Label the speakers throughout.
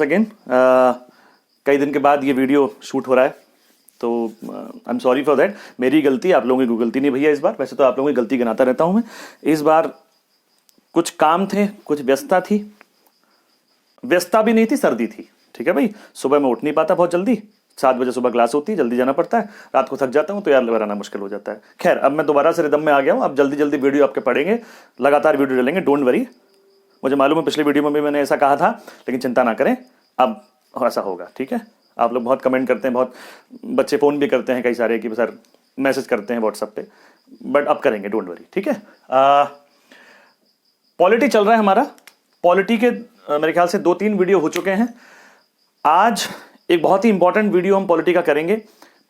Speaker 1: Again कई दिन के बाद ये वीडियो शूट हो रहा है, तो I am sorry for that. मेरी गलती, आप लोगों की गलती नहीं भैया। इस बार वैसे तो आप लोगों की गलती गिनाता रहता हूँ मैं। इस बार कुछ काम थे, कुछ व्यस्तता थी। व्यस्तता भी नहीं थी, सर्दी थी। ठीक है भाई, सुबह मैं उठ नहीं पाता बहुत जल्दी। 7 बजे सुबह क्लास होती है, जल्दी जाना पड़ता है। रात को थक जाता हूँ तो यार बनाना मुश्किल हो जाता है। खैर, अब मैं दोबारा से रिदम में आ गया हूँ। अब जल्दी जल्दी वीडियो आपके पढ़ेंगे, लगातार वीडियो डालेंगे, डोंट वरी। मुझे मालूम है पिछले वीडियो में भी मैंने ऐसा कहा था, लेकिन चिंता ना करें, अब ऐसा होगा। ठीक है, आप लोग बहुत कमेंट करते हैं, बहुत बच्चे फ़ोन भी करते हैं कई सारे कि सर मैसेज करते हैं व्हाट्सएप पे, बट अब करेंगे, डोंट वरी। ठीक है, पॉलिटी चल रहा है हमारा। पॉलिटी के मेरे ख्याल से 2-3 वीडियो हो चुके हैं। आज एक बहुत ही इंपॉर्टेंट वीडियो हम पॉलिटी का करेंगे।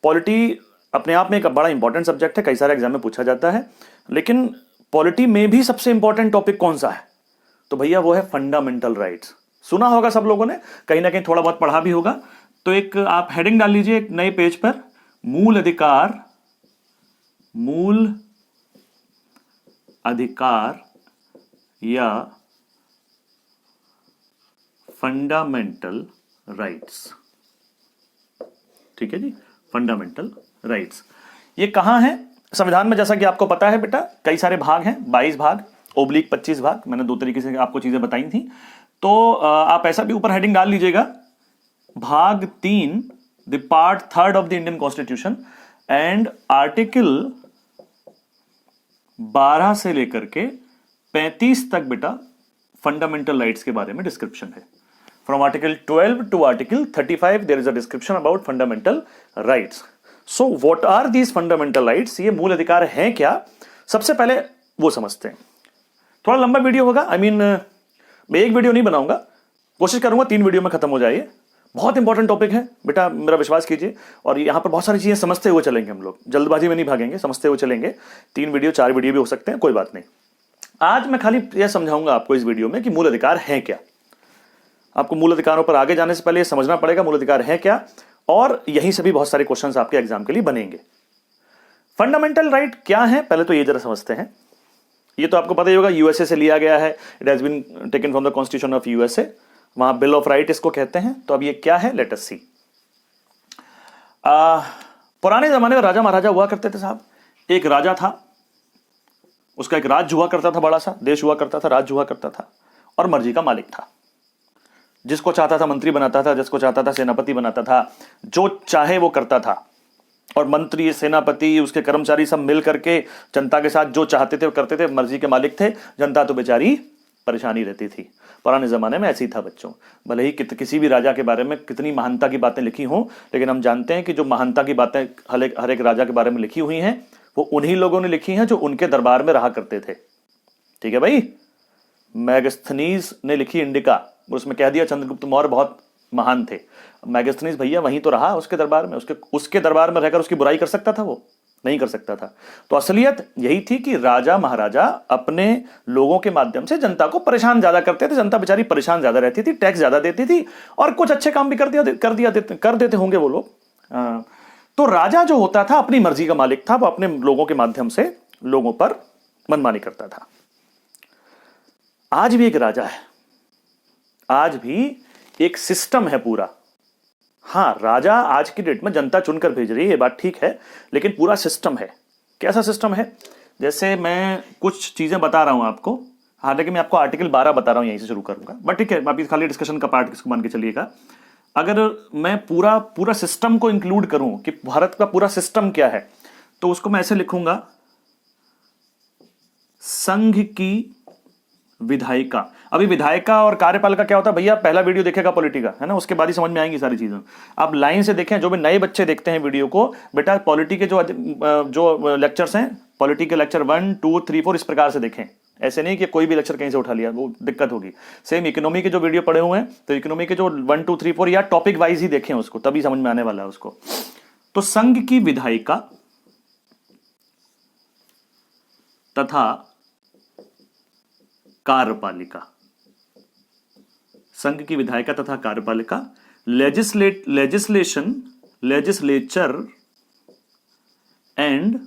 Speaker 1: पॉलिटी अपने आप में एक बड़ा इंपॉर्टेंट सब्जेक्ट है, कई सारे एग्जाम में पूछा जाता है। लेकिन पॉलिटी में भी सबसे इंपॉर्टेंट टॉपिक कौन सा है? तो भैया वो है फंडामेंटल राइट्स। सुना होगा सब लोगों ने, कहीं ना कहीं थोड़ा बहुत पढ़ा भी होगा। तो एक आप हेडिंग डाल लीजिए एक नए पेज पर, मूल अधिकार या फंडामेंटल राइट्स। ठीक है जी, फंडामेंटल राइट्स ये कहां है संविधान में? जैसा कि आपको पता है बेटा, कई सारे भाग हैं, 22 भाग ओब्लिक 25 भाग। मैंने 2 तरीके से आपको चीजें बताई थी। तो आप ऐसा भी ऊपर हेडिंग डाल लीजिएगा, भाग 3 the part 3 of the Indian constitution and article 12 से लेकर के 35 तक बेटा फंडामेंटल राइट्स के बारे में डिस्क्रिप्शन है। From article 12 to article 35 there is a description about fundamental rights. So what are these fundamental rights? ये मूल अधिकार हैं क्या? सबसे पहले वो समझते हैं। थोड़ा लंबा वीडियो होगा, मैं एक वीडियो नहीं बनाऊंगा, कोशिश करूंगा 3 वीडियो में खत्म हो जाए। बहुत इंपॉर्टेंट टॉपिक है बेटा, मेरा विश्वास कीजिए। और यहां पर बहुत सारी चीजें समझते हुए चलेंगे हम लोग, जल्दबाजी में नहीं भागेंगे, समझते हुए चलेंगे। 3 वीडियो 4 वीडियो भी हो सकते हैं, कोई बात नहीं। आज मैं खाली यह समझाऊंगा आपको इस वीडियो में कि मूल अधिकार है क्या। आपको मूल अधिकारों पर आगे जाने से पहले यह समझना पड़ेगा मूल अधिकार है क्या, और यहीं से भी बहुत सारे क्वेश्चंस आपके एग्जाम के लिए बनेंगे। फंडामेंटल राइट क्या है, पहले तो ये जरा समझते हैं। ये तो आपको पता ही होगा, यूएसए से लिया गया है। It has been taken from the constitution of USA. वहां बिल ऑफ राइट इसको कहते हैं। तो अब ये क्या है, लेट अस सी। पुराने जमाने में राजा महाराजा हुआ करते थे साहब। एक राजा था, उसका एक राज्य हुआ करता था, बड़ा सा देश हुआ करता था, राज्य हुआ करता था, और मर्जी का मालिक था। जिसको चाहता था मंत्री बनाता था, जिसको चाहता था सेनापति बनाता था, जो चाहे वो करता था। और मंत्री, सेनापति, उसके कर्मचारी सब मिल करके जनता के साथ जो चाहते थे वो करते थे, मर्जी के मालिक थे। जनता तो बेचारी परेशानी रहती थी। पुराने जमाने में ऐसे ही था बच्चों। भले ही किसी भी राजा के बारे में कितनी महानता की बातें लिखी हों, लेकिन हम जानते हैं कि जो महानता की बातें हर एक राजा के बारे में लिखी हुई हैं, वो उन्हीं लोगों ने लिखी हैं जो उनके दरबार में रहा करते थे। ठीक है भाई, मैगस्थनीज ने लिखी इंडिका, उसमें कह दिया चंद्रगुप्त मौर्य बहुत महान थे। मैगस्थनीज भैया वहीं तो रहा उसके दरबार में, उसके दरबार में रहकर उसकी बुराई कर सकता था? वो नहीं कर सकता था। तो असलियत यही थी कि राजा महाराजा अपने लोगों के माध्यम से जनता को परेशान ज्यादा करते थे। जनता बेचारी परेशान ज्यादा रहती थी, टैक्स ज्यादा देती थी, और कुछ अच्छे काम भी कर देते होंगे वो लोग। तो राजा जो होता था अपनी मर्जी का मालिक था। वो अपने लोगों के माध्यम से लोगों पर मनमानी करता था। आज भी एक राजा है, आज भी एक सिस्टम है पूरा। हाँ, राजा आज की डेट में जनता चुनकर भेज रही है, ये बात ठीक है, लेकिन पूरा सिस्टम है। कैसा सिस्टम है? जैसे मैं कुछ चीजें बता रहा हूं आपको, हालांकि मैं आपको आर्टिकल 12 बता रहा हूं, यहीं से शुरू करूंगा, बट ठीक है, अभी खाली डिस्कशन का पार्ट इसको मान के चलिएगा। अगर मैं पूरा सिस्टम को इंक्लूड करूं कि भारत का पूरा सिस्टम क्या है, तो उसको मैं ऐसे लिखूंगा, संघ की विधायिका। अभी विधायिका और कार्यपालिका क्या होता है भैया? पहला वीडियो देखेगा पॉलिटी का, है ना, उसके बाद ही समझ में आएंगी सारी चीजें। अब लाइन से देखें, जो भी नए बच्चे देखते हैं वीडियो को, बेटा पॉलिटी के जो लेक्चर्स हैं, पॉलिटी के लेक्चर 1, 2, 3, 4 इस प्रकार से देखें। ऐसे नहीं कि कोई भी लेक्चर कहीं से उठा लिया, वो दिक्कत होगी। सेम इकोनॉमी के जो वीडियो पढ़े हुए हैं, तो इकोनॉमी के जो 1, 2, 3, 4 या टॉपिक वाइज ही देखें उसको, तभी समझ में आने वाला है उसको। तो संघ की विधायिका तथा कार्यपालिका, संघ की विधायिका तथा कार्यपालिका, legislature and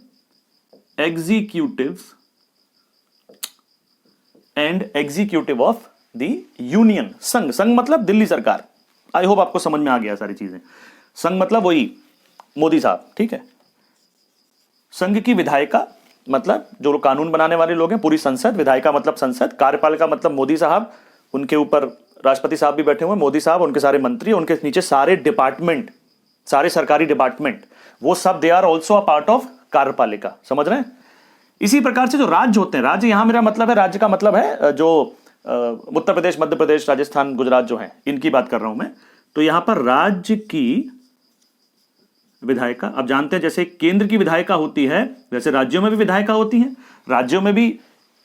Speaker 1: executive of the union. संघ मतलब दिल्ली सरकार, आई होप आपको समझ में आ गया सारी चीजें। संघ मतलब वही मोदी साहब, ठीक है। संघ की विधायिका मतलब जो लोग कानून बनाने वाले लोग हैं, पूरी संसद। विधायिका मतलब संसद। कार्यपालिका मतलब मोदी साहब, उनके ऊपर राष्ट्रपति साहब भी बैठे हुए, मोदी साहब, उनके सारे मंत्री, उनके नीचे सारे डिपार्टमेंट, सारे सरकारी डिपार्टमेंट, वो सब they are also a part of कार्यपालिका। समझ रहे हैं? इसी प्रकार से जो राज्य होते हैं, राज्य यहां मेरा मतलब है, राज्य का मतलब है जो उत्तर प्रदेश, मध्य प्रदेश, राजस्थान, गुजरात जो है, इनकी बात कर रहा हूं मैं। तो यहां पर राज्य की विधायिका, आप जानते हैं जैसे केंद्र की विधायिका होती है, वैसे राज्यों में भी विधायिका होती हैं। राज्यों में भी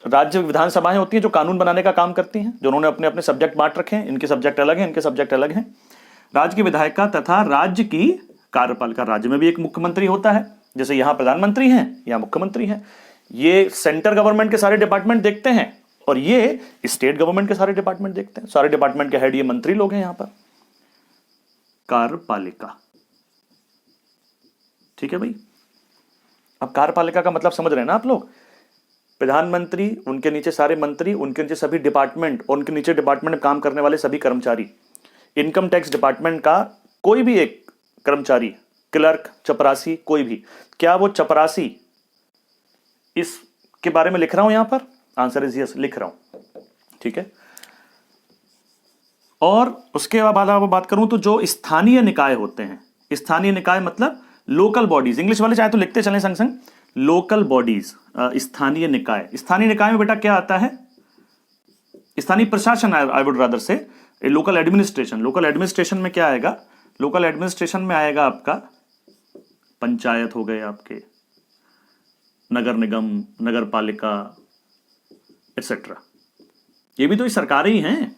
Speaker 1: राज्य विधानसभाएं होती हैं जो कानून बनाने का काम करती हैं, जो उन्होंने अपने अपने सब्जेक्ट बांट रखे हैं। इनके सब्जेक्ट अलग हैं, इनके सब्जेक्ट अलग हैं। राज्य की विधायिका तथा राज्य की कार्यपालिका। राज्य में भी एक मुख्यमंत्री होता है, जैसे यहां प्रधानमंत्री हैं, यहां मुख्यमंत्री हैं। ये सेंटर गवर्नमेंट के सारे डिपार्टमेंट देखते हैं और ये स्टेट गवर्नमेंट के सारे डिपार्टमेंट देखते हैं। सारे डिपार्टमेंट के हेड ये मंत्री लोग हैं यहां पर। कार्यपालिका, ठीक है भाई। अब कार्यपालिका का मतलब समझ रहे हैं ना आप लोग? प्रधानमंत्री, उनके नीचे सारे मंत्री, उनके नीचे सभी डिपार्टमेंट, उनके नीचे डिपार्टमेंट में काम करने वाले सभी कर्मचारी। इनकम टैक्स डिपार्टमेंट का कोई भी एक कर्मचारी, क्लर्क, चपरासी, कोई भी, क्या वो चपरासी, इसके बारे में लिख रहा हूं यहां पर? आंसर इज यस, लिख रहा हूं, ठीक है। और उसके बाद बात करूं तो जो स्थानीय निकाय होते हैं, स्थानीय निकाय मतलब लोकल बॉडीज, इंग्लिश वाले चाहे तो लिखते चलें संग संग, लोकल बॉडीज, स्थानीय निकाय। स्थानीय निकाय में बेटा क्या आता है? स्थानीय प्रशासन, आई वुड रादर से लोकल एडमिनिस्ट्रेशन। लोकल एडमिनिस्ट्रेशन में क्या आएगा? लोकल एडमिनिस्ट्रेशन में आएगा आपका पंचायत हो गए, आपके नगर निगम, नगर पालिका एक्सेट्रा। ये भी तो सरकारें ही हैं,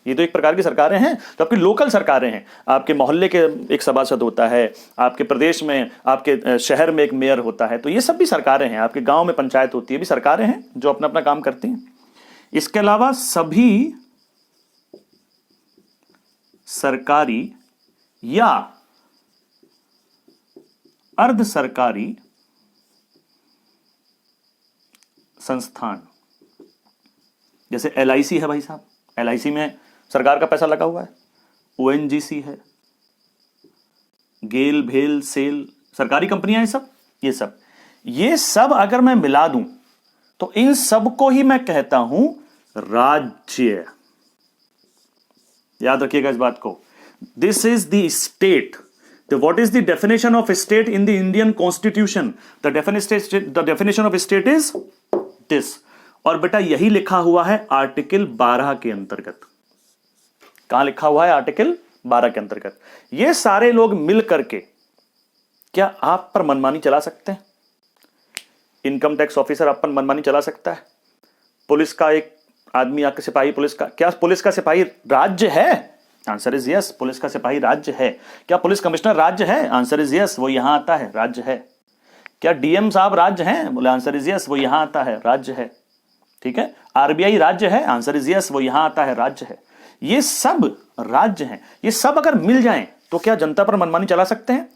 Speaker 1: ये तो एक प्रकार की सरकारें हैं। तो आपकी लोकल सरकारें हैं। आपके मोहल्ले के एक सभासद होता है, आपके प्रदेश में, आपके शहर में एक मेयर होता है, तो ये सब भी सरकारें हैं। आपके गांव में पंचायत होती है, भी सरकारें हैं जो अपना अपना काम करती हैं। इसके अलावा सभी सरकारी या अर्ध सरकारी संस्थान, जैसे एलआईसी है भाई साहब, एलआईसी में सरकार का पैसा लगा हुआ है। ओएनजीसी है, गेल, भेल, सेल, सरकारी कंपनियां हैं सब। ये सब अगर मैं मिला दूं तो इन सब को ही मैं कहता हूं राज्य। याद रखिएगा इस बात को। This is the state. तो what is the definition of state in the Indian constitution? The definition of state is this. और बेटा यही लिखा हुआ है आर्टिकल 12 के अंतर्गत। कहां लिखा हुआ है? आर्टिकल 12 के अंतर्गत। ये सारे लोग मिल करके क्या आप पर मनमानी चला सकते हैं? इनकम टैक्स ऑफिसर आप पर मनमानी चला सकता है? पुलिस का एक आदमी आके, सिपाही पुलिस का, क्या पुलिस का सिपाही राज्य है? आंसर इज यस, पुलिस का सिपाही राज्य है। क्या पुलिस कमिश्नर राज्य है? आंसर इज यस, वो यहां आता है, राज्य है। क्या डीएम साहब राज्य हैं? बोले आंसर इज यस, वो यहां आता है, राज्य है। ठीक है। आरबीआई राज्य है? आंसर इज यस, वो यहां आता है, राज्य है। ये सब राज्य हैं। ये सब अगर मिल जाएं तो क्या जनता पर मनमानी चला सकते हैं?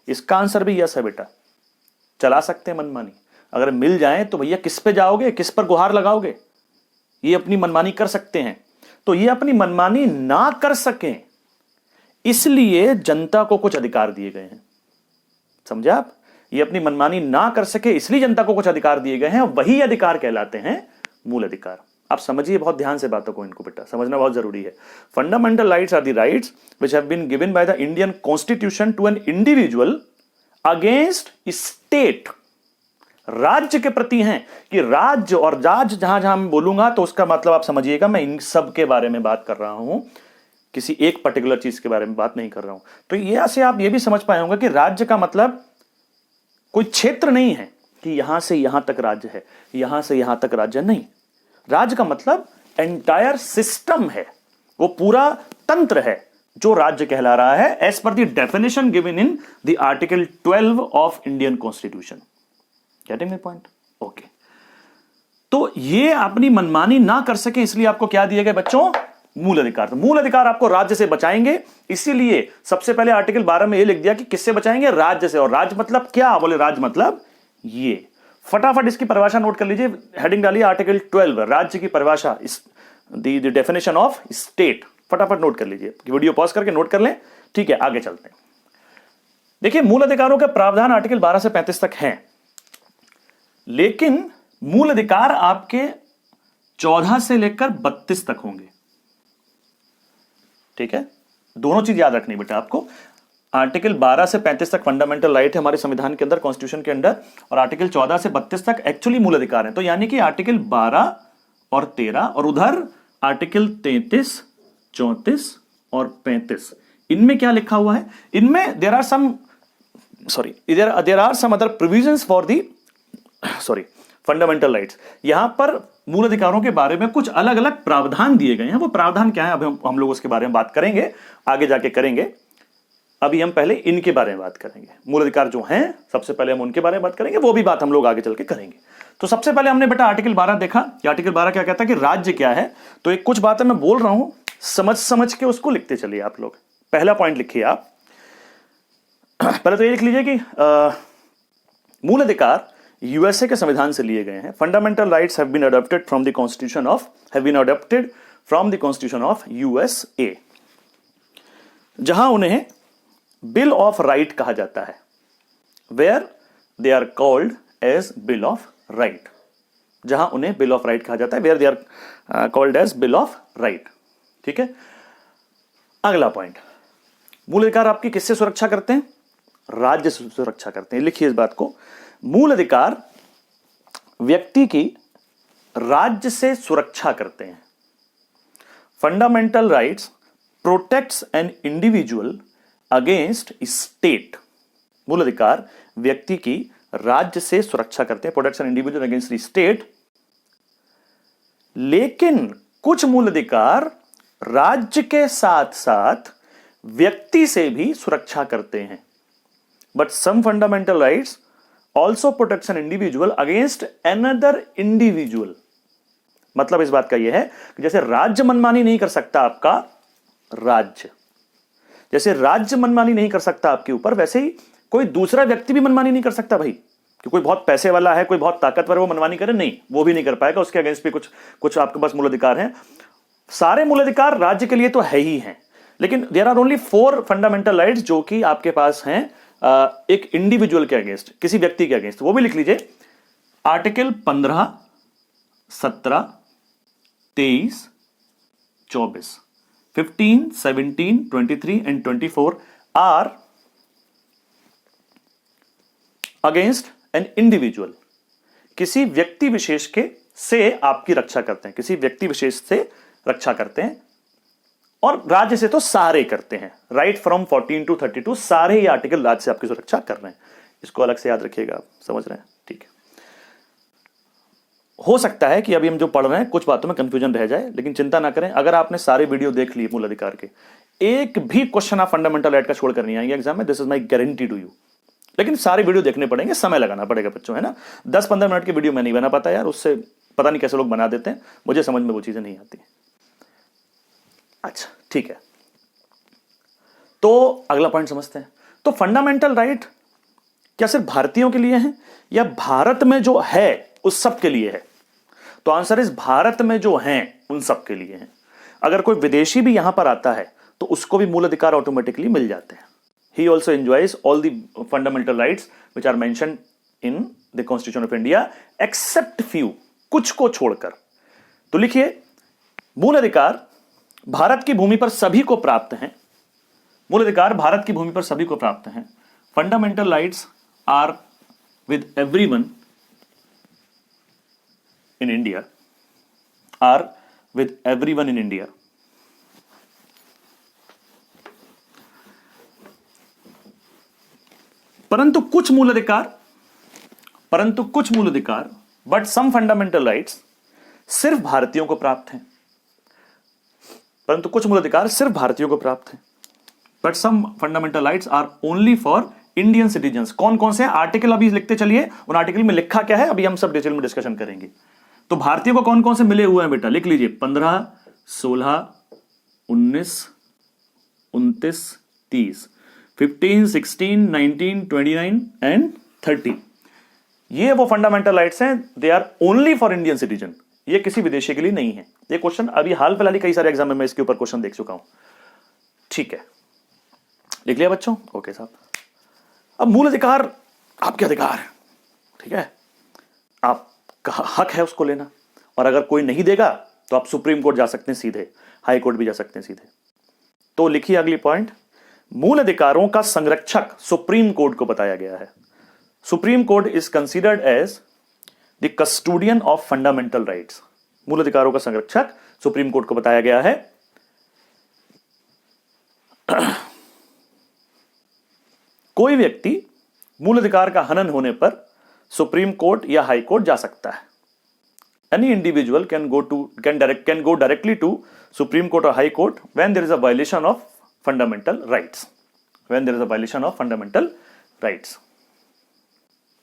Speaker 1: इसका आंसर भी यस है बेटा, चला सकते हैं मनमानी। अगर मिल जाएं तो भैया किस पे जाओगे, किस पर गुहार लगाओगे? ये अपनी मनमानी कर सकते हैं। तो ये अपनी मनमानी ना कर सकें इसलिए जनता को कुछ अधिकार दिए गए हैं। समझे आप? ये अपनी मनमानी ना कर सके इसलिए जनता को कुछ अधिकार दिए गए हैं। वही अधिकार कहलाते हैं मूल अधिकार। आप समझिए बहुत ध्यान से बातों को, इनको बेटा समझना बहुत जरूरी है। Fundamental rights are the rights which have been given by the Indian constitution to an individual against state. राज्य के प्रति हैं कि राज्य, और राज्य जहां जहां मैं बोलूंगा तो उसका मतलब आप समझिएगा मैं इन सब के बारे में बात कर रहा हूं, किसी एक पर्टिकुलर चीज के बारे में बात नहीं कर रहा हूं। तो यहां से आप ये भी समझ पाए होंगे कि राज्य का मतलब कोई क्षेत्र नहीं है कि यहां से यहां तक राज्य है, यहां से यहां तक राज्य नहीं। राज्य का मतलब एंटायर सिस्टम है, वो पूरा तंत्र है जो राज्य कहला रहा है as per the definition given in the article 12 of Indian constitution. Getting my point? Okay. तो ये अपनी मनमानी ना कर सके इसलिए आपको क्या दिए गए बच्चों? मूल अधिकार। तो मूल अधिकार आपको राज्य से बचाएंगे, इसीलिए सबसे पहले आर्टिकल 12 में ये लिख दिया कि किससे बचाएंगे? राज्य से। और राज्य मतलब क्या? बोले राज्य मतलब ये। फटाफट इसकी परिभाषा नोट कर लीजिए, हेडिंग डालिए आर्टिकल 12, राज्य की परिभाषा, द डेफिनेशन ऑफ स्टेट। फटाफट नोट कर लीजिए, वीडियो पॉज करके नोट कर लें। ठीक है, आगे चलते हैं। देखिए, मूल अधिकारों का प्रावधान आर्टिकल 12 से 35 तक है, लेकिन मूल अधिकार आपके 14 से लेकर 32 तक होंगे। ठीक है, दोनों चीज याद रखनी बेटा आपको। आर्टिकल 12 से 35 तक फंडामेंटल राइट है हमारे संविधान के अंदर, कॉन्स्टिट्यूशन के अंदर, और आर्टिकल 14 से 32 तक एक्चुअली मूल अधिकार है। तो यानी कि आर्टिकल 12 और 13 और उधर आर्टिकल 33, 34 और 35, इनमें क्या लिखा हुआ है? इनमें there are some other provisions for the fundamental rights. यहां पर मूल अधिकारों के बारे में कुछ अलग अलग प्रावधान दिए गए हैं। वो प्रावधान क्या है, अभी हम लोग उसके बारे में बात करेंगे, आगे जाके करेंगे। अभी हम पहले इनके बारे में बात करेंगे। मूल अधिकार जो हैं, सबसे पहले हम उनके बारे में बात करेंगे, वो भी बात हम लोग आगे चल के करेंगे। तो सबसे पहले हमने बेटा आर्टिकल 12 देखा कि आर्टिकल 12 क्या कहता है कि राज्य क्या है। तो एक कुछ बातें मैं बोल रहा हूं, समझ के उसको लिखते चलिए आप लोग। पहला पॉइंट लिखिए आप, पहले तो ये लिख लीजिए कि मूल अधिकार यूएसए के संविधान से लिए गए हैं। Fundamental rights have been adopted from the constitution of USA, जहां उन्हें बिल ऑफ राइट कहा जाता है, where they are called as bill of right, जहां उन्हें बिल ऑफ राइट कहा जाता है, where they are called as bill of right. ठीक है, अगला पॉइंट, मूल अधिकार आपकी किससे सुरक्षा करते हैं? राज्य से सुरक्षा करते हैं। लिखिए इस बात को, मूल अधिकार व्यक्ति की राज्य से सुरक्षा करते हैं। Fundamental rights protects an individual against state. मूल अधिकार व्यक्ति की राज्य से सुरक्षा करते हैं, protects an individual against the state. लेकिन कुछ मूल अधिकार राज्य के साथ साथ व्यक्ति से भी सुरक्षा करते हैं। But some fundamental rights also protects an individual against another individual. मतलब इस बात का यह है कि जैसे राज्य मनमानी नहीं कर सकता आपका राज्य, जैसे राज्य मनमानी नहीं कर सकता आपके ऊपर, वैसे ही कोई दूसरा व्यक्ति भी मनमानी नहीं कर सकता भाई। कि कोई बहुत पैसे वाला है, कोई बहुत ताकतवर है, वो मनमानी करे, नहीं, वो भी नहीं कर पाएगा। उसके अगेंस्ट भी कुछ आपके पास मूल अधिकार हैं। सारे मूल अधिकार राज्य के लिए तो है ही हैं, लेकिन there are only 4 fundamental rights जो कि आपके पास हैं एक इंडिविजुअल के अगेंस्ट, किसी व्यक्ति के अगेंस्ट। वो भी लिख लीजिए, article 15, 17, 23, 24, 15, 17, 23 and 24 are against an individual. किसी व्यक्ति विशेष के से आपकी रक्षा करते हैं, किसी व्यक्ति विशेष से रक्षा करते हैं, और राज्य से तो सारे करते हैं। राइट फ्रॉम 14 to 32 सारे ही आर्टिकल राज्य से आपकी सुरक्षा कर रहे हैं। इसको अलग से याद रखिएगा, आप समझ रहे हैं? ठीक है, हो सकता है कि अभी हम जो पढ़ रहे हैं कुछ बातों में कंफ्यूजन रह जाए, लेकिन चिंता ना करें। अगर आपने सारे वीडियो देख लिए मूल अधिकार के, एक भी क्वेश्चन आप फंडामेंटल राइट का छोड़ कर नहीं आएंगे एग्जाम में, this is my guarantee to you. लेकिन सारे वीडियो देखने पड़ेंगे, समय लगाना पड़ेगा बच्चों, है ना। 10-15 मिनट की वीडियो मैं नहीं बना पाता यार, उससे पता नहीं कैसे लोग बना देते हैं, मुझे समझ में वो चीजें नहीं आती। अच्छा ठीक है, तो अगला पॉइंट समझते हैं। तो फंडामेंटल राइट क्या सिर्फ भारतीयों के लिए है, या भारत में जो है उस सब के लिए है? तो आंसर इस भारत में जो हैं उन सब के लिए है। अगर कोई विदेशी भी यहां पर आता है तो उसको भी मूल अधिकार ऑटोमेटिकली मिल जाते हैं। He also enjoys all the fundamental rights which are mentioned in the Constitution of India except few, कुछ को छोड़कर। तो लिखिए, मूल अधिकार भारत की भूमि पर सभी को प्राप्त हैं। मूल अधिकार भारत की भूमि पर सभी को प्राप्त हैं। Fundamental rights are with everyone in India, are with everyone in India. परंतु कुछ मूल अधिकार बट सम फंडामेंटल राइट्स सिर्फ भारतीयों को प्राप्त हैं। परंतु कुछ मूल अधिकार सिर्फ भारतीयों को प्राप्त हैं, but some fundamental rights are only for Indian citizens. कौन कौन से आर्टिकल अभी लिखते चलिए, उन आर्टिकल में लिखा क्या है अभी हम सब डिटेल में डिस्कशन करेंगे। तो भारतीयों को कौन कौन से मिले हुए हैं बेटा, लिख लीजिए, 15, 16, 19, 29, 30, 15, 16, 19, 29 एंड 30। ये वो फंडामेंटल राइट्स हैं, they are only for Indian citizen. ये किसी विदेशी के लिए नहीं है। ये क्वेश्चन अभी हाल फिलहाल ही कई सारे एग्जाम में मैं इसके ऊपर क्वेश्चन देख चुका हूं। ठीक है, लिख लिया बच्चों? ओके साहब। अब मूल अधिकार आपके अधिकार है, ठीक है, आपका हक है उसको लेना, और अगर कोई नहीं देगा तो आप सुप्रीम कोर्ट जा सकते हैं सीधे, हाई कोर्ट भी जा सकते हैं सीधे। तो लिखिए अगली पॉइंट, मूल अधिकारों का संरक्षक सुप्रीम कोर्ट को बताया गया है। Supreme Court is considered as the custodian of fundamental rights. मूल अधिकारों का संरक्षक सुप्रीम कोर्ट को बताया गया है। कोई व्यक्ति मूल अधिकार का हनन होने पर सुप्रीम कोर्ट या हाई कोर्ट जा सकता है। Any individual can go directly to Supreme Court or High Court when there is a violation of fundamental rights. When there is a violation of fundamental rights.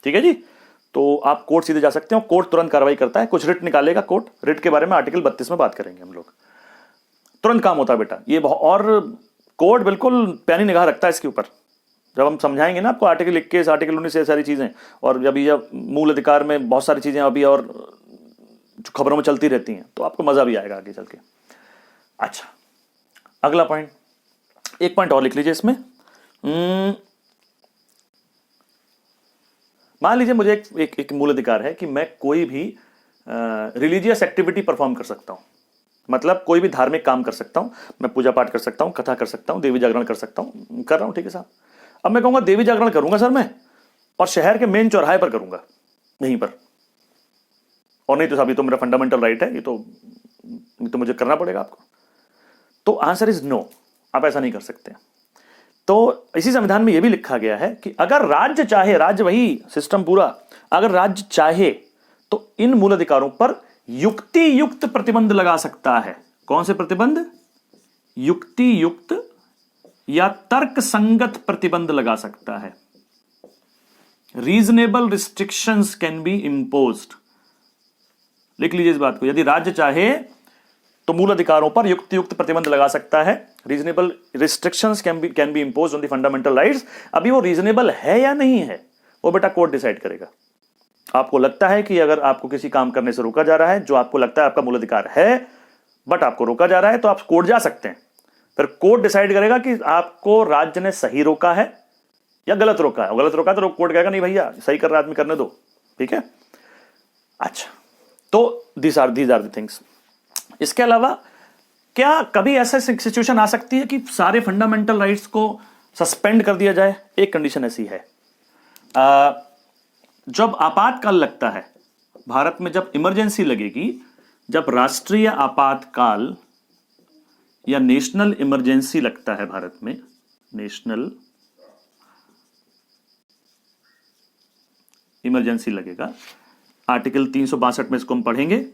Speaker 1: ठीक है जी? तो आप court सीधे जा सकते हो, कोर्ट तुरंत कार्रवाई करता है, कुछ रिट निकालेगा कोर्ट, रिट के बारे में आर्टिकल 32 में बात करेंगे हम लोग। तुरंत काम होता है बेटा ये, और कोर्ट बिल्कुल पैनी निगाह रखता है इसके ऊपर। जब हम समझाएंगे ना आपको आर्टिकल 21, आर्टिकल 19 से सारी चीजें, और जब ये मूल अधिकार में बहुत सारी चीजें अभी और जो खबरों में चलती रहती हैं, तो आपको मजा भी आएगा आगे चल के। अच्छा, अगला पॉइंट, एक पॉइंट और लिख लीजिए इसमें। मान लीजिए मुझे एक मूल अधिकार है कि मैं कोई भी रिलीजियस एक्टिविटी परफॉर्म कर सकता हूं, मतलब कोई भी धार्मिक काम कर सकता हूं, मैं पूजा पाठ कर सकता हूं, कथा कर सकता हूं, देवी जागरण कर सकता हूं, कर रहा हूं, ठीक है साहब। अब मैं कहूंगा देवी जागरण करूंगा सर मैं, और शहर के मेन चौराहे पर करूंगा, यहीं पर, और नहीं तो साहब ये तो मेरा फंडामेंटल राइट है, ये तो मुझे करना पड़ेगा आपको। तो आंसर इज नो, आप ऐसा नहीं कर सकते। तो इसी संविधान में यह भी लिखा गया है कि अगर राज्य चाहे, राज्य वही सिस्टम पूरा, अगर राज्य चाहे तो इन मूल अधिकारों पर युक्ति युक्त प्रतिबंध लगा सकता है। कौन से प्रतिबंध? युक्ति युक्त या तर्क संगत प्रतिबंध लगा सकता है। Reasonable restrictions can be imposed. लिख लीजिए इस बात को, यदि राज्य चाहे तो मूल अधिकारों पर युक्ति युक्त प्रतिबंध लगा सकता है। Reasonable restrictions can be imposed on the fundamental rights. अभी वो रीजनेबल है या नहीं है वो बेटा कोर्ट डिसाइड करेगा। आपको लगता है कि अगर आपको किसी काम करने से रोका जा रहा है, जो आपको लगता है आपका मूल अधिकार है, बट आपको रोका जा रहा है, तो आप कोर्ट जा सकते हैं। फिर कोर्ट डिसाइड करेगा कि आपको राज्य ने सही रोका है या गलत रोका है। गलत रोका तो कोर्ट कहेगा नहीं भैया सही कर रहा आदमी, करने दो, ठीक है। अच्छा, तो these are the things। इसके अलावा क्या कभी ऐसा सिचुएशन आ सकती है कि सारे फंडामेंटल राइट्स को सस्पेंड कर दिया जाए? एक कंडीशन ऐसी है, जब आपातकाल लगता है भारत में, जब इमरजेंसी लगेगी, जब राष्ट्रीय आपातकाल या नेशनल इमरजेंसी लगता है भारत में, नेशनल इमरजेंसी लगेगा, आर्टिकल 362 में इसको हम पढ़ेंगे।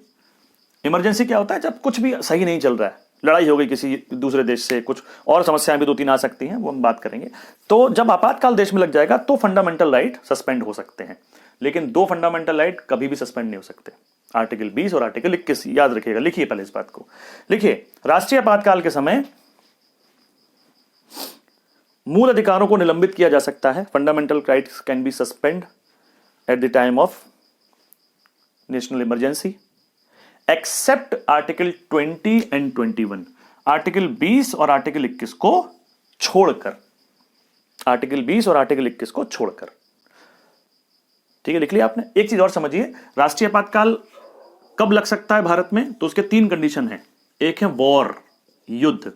Speaker 1: इमरजेंसी क्या होता है? जब कुछ भी सही नहीं चल रहा है, लड़ाई हो गई किसी दूसरे देश से, कुछ और समस्याएं भी 2-3 आ सकती हैं, वो हम बात करेंगे। तो जब आपातकाल देश में लग जाएगा तो फंडामेंटल राइट सस्पेंड हो सकते हैं, लेकिन 2 फंडामेंटल राइट कभी भी सस्पेंड नहीं हो सकते, आर्टिकल 20 और आर्टिकल 21। याद रखिएगा, लिखिए पहले इस बात को, लिखिए। राष्ट्रीय आपातकाल के समय मूल अधिकारों को निलंबित किया जा सकता है। Fundamental rights can be suspend at the time of national emergency except article 20 and 21। Article 20 और आर्टिकल 21 को छोड़कर, आर्टिकल 20 और आर्टिकल 21 को छोड़कर, ठीक है, लिख लिया आपने। एक चीज और समझिए, राष्ट्रीय आपातकाल कब लग सकता है भारत में? तो उसके 3 कंडीशन हैं। एक है वॉर, युद्ध,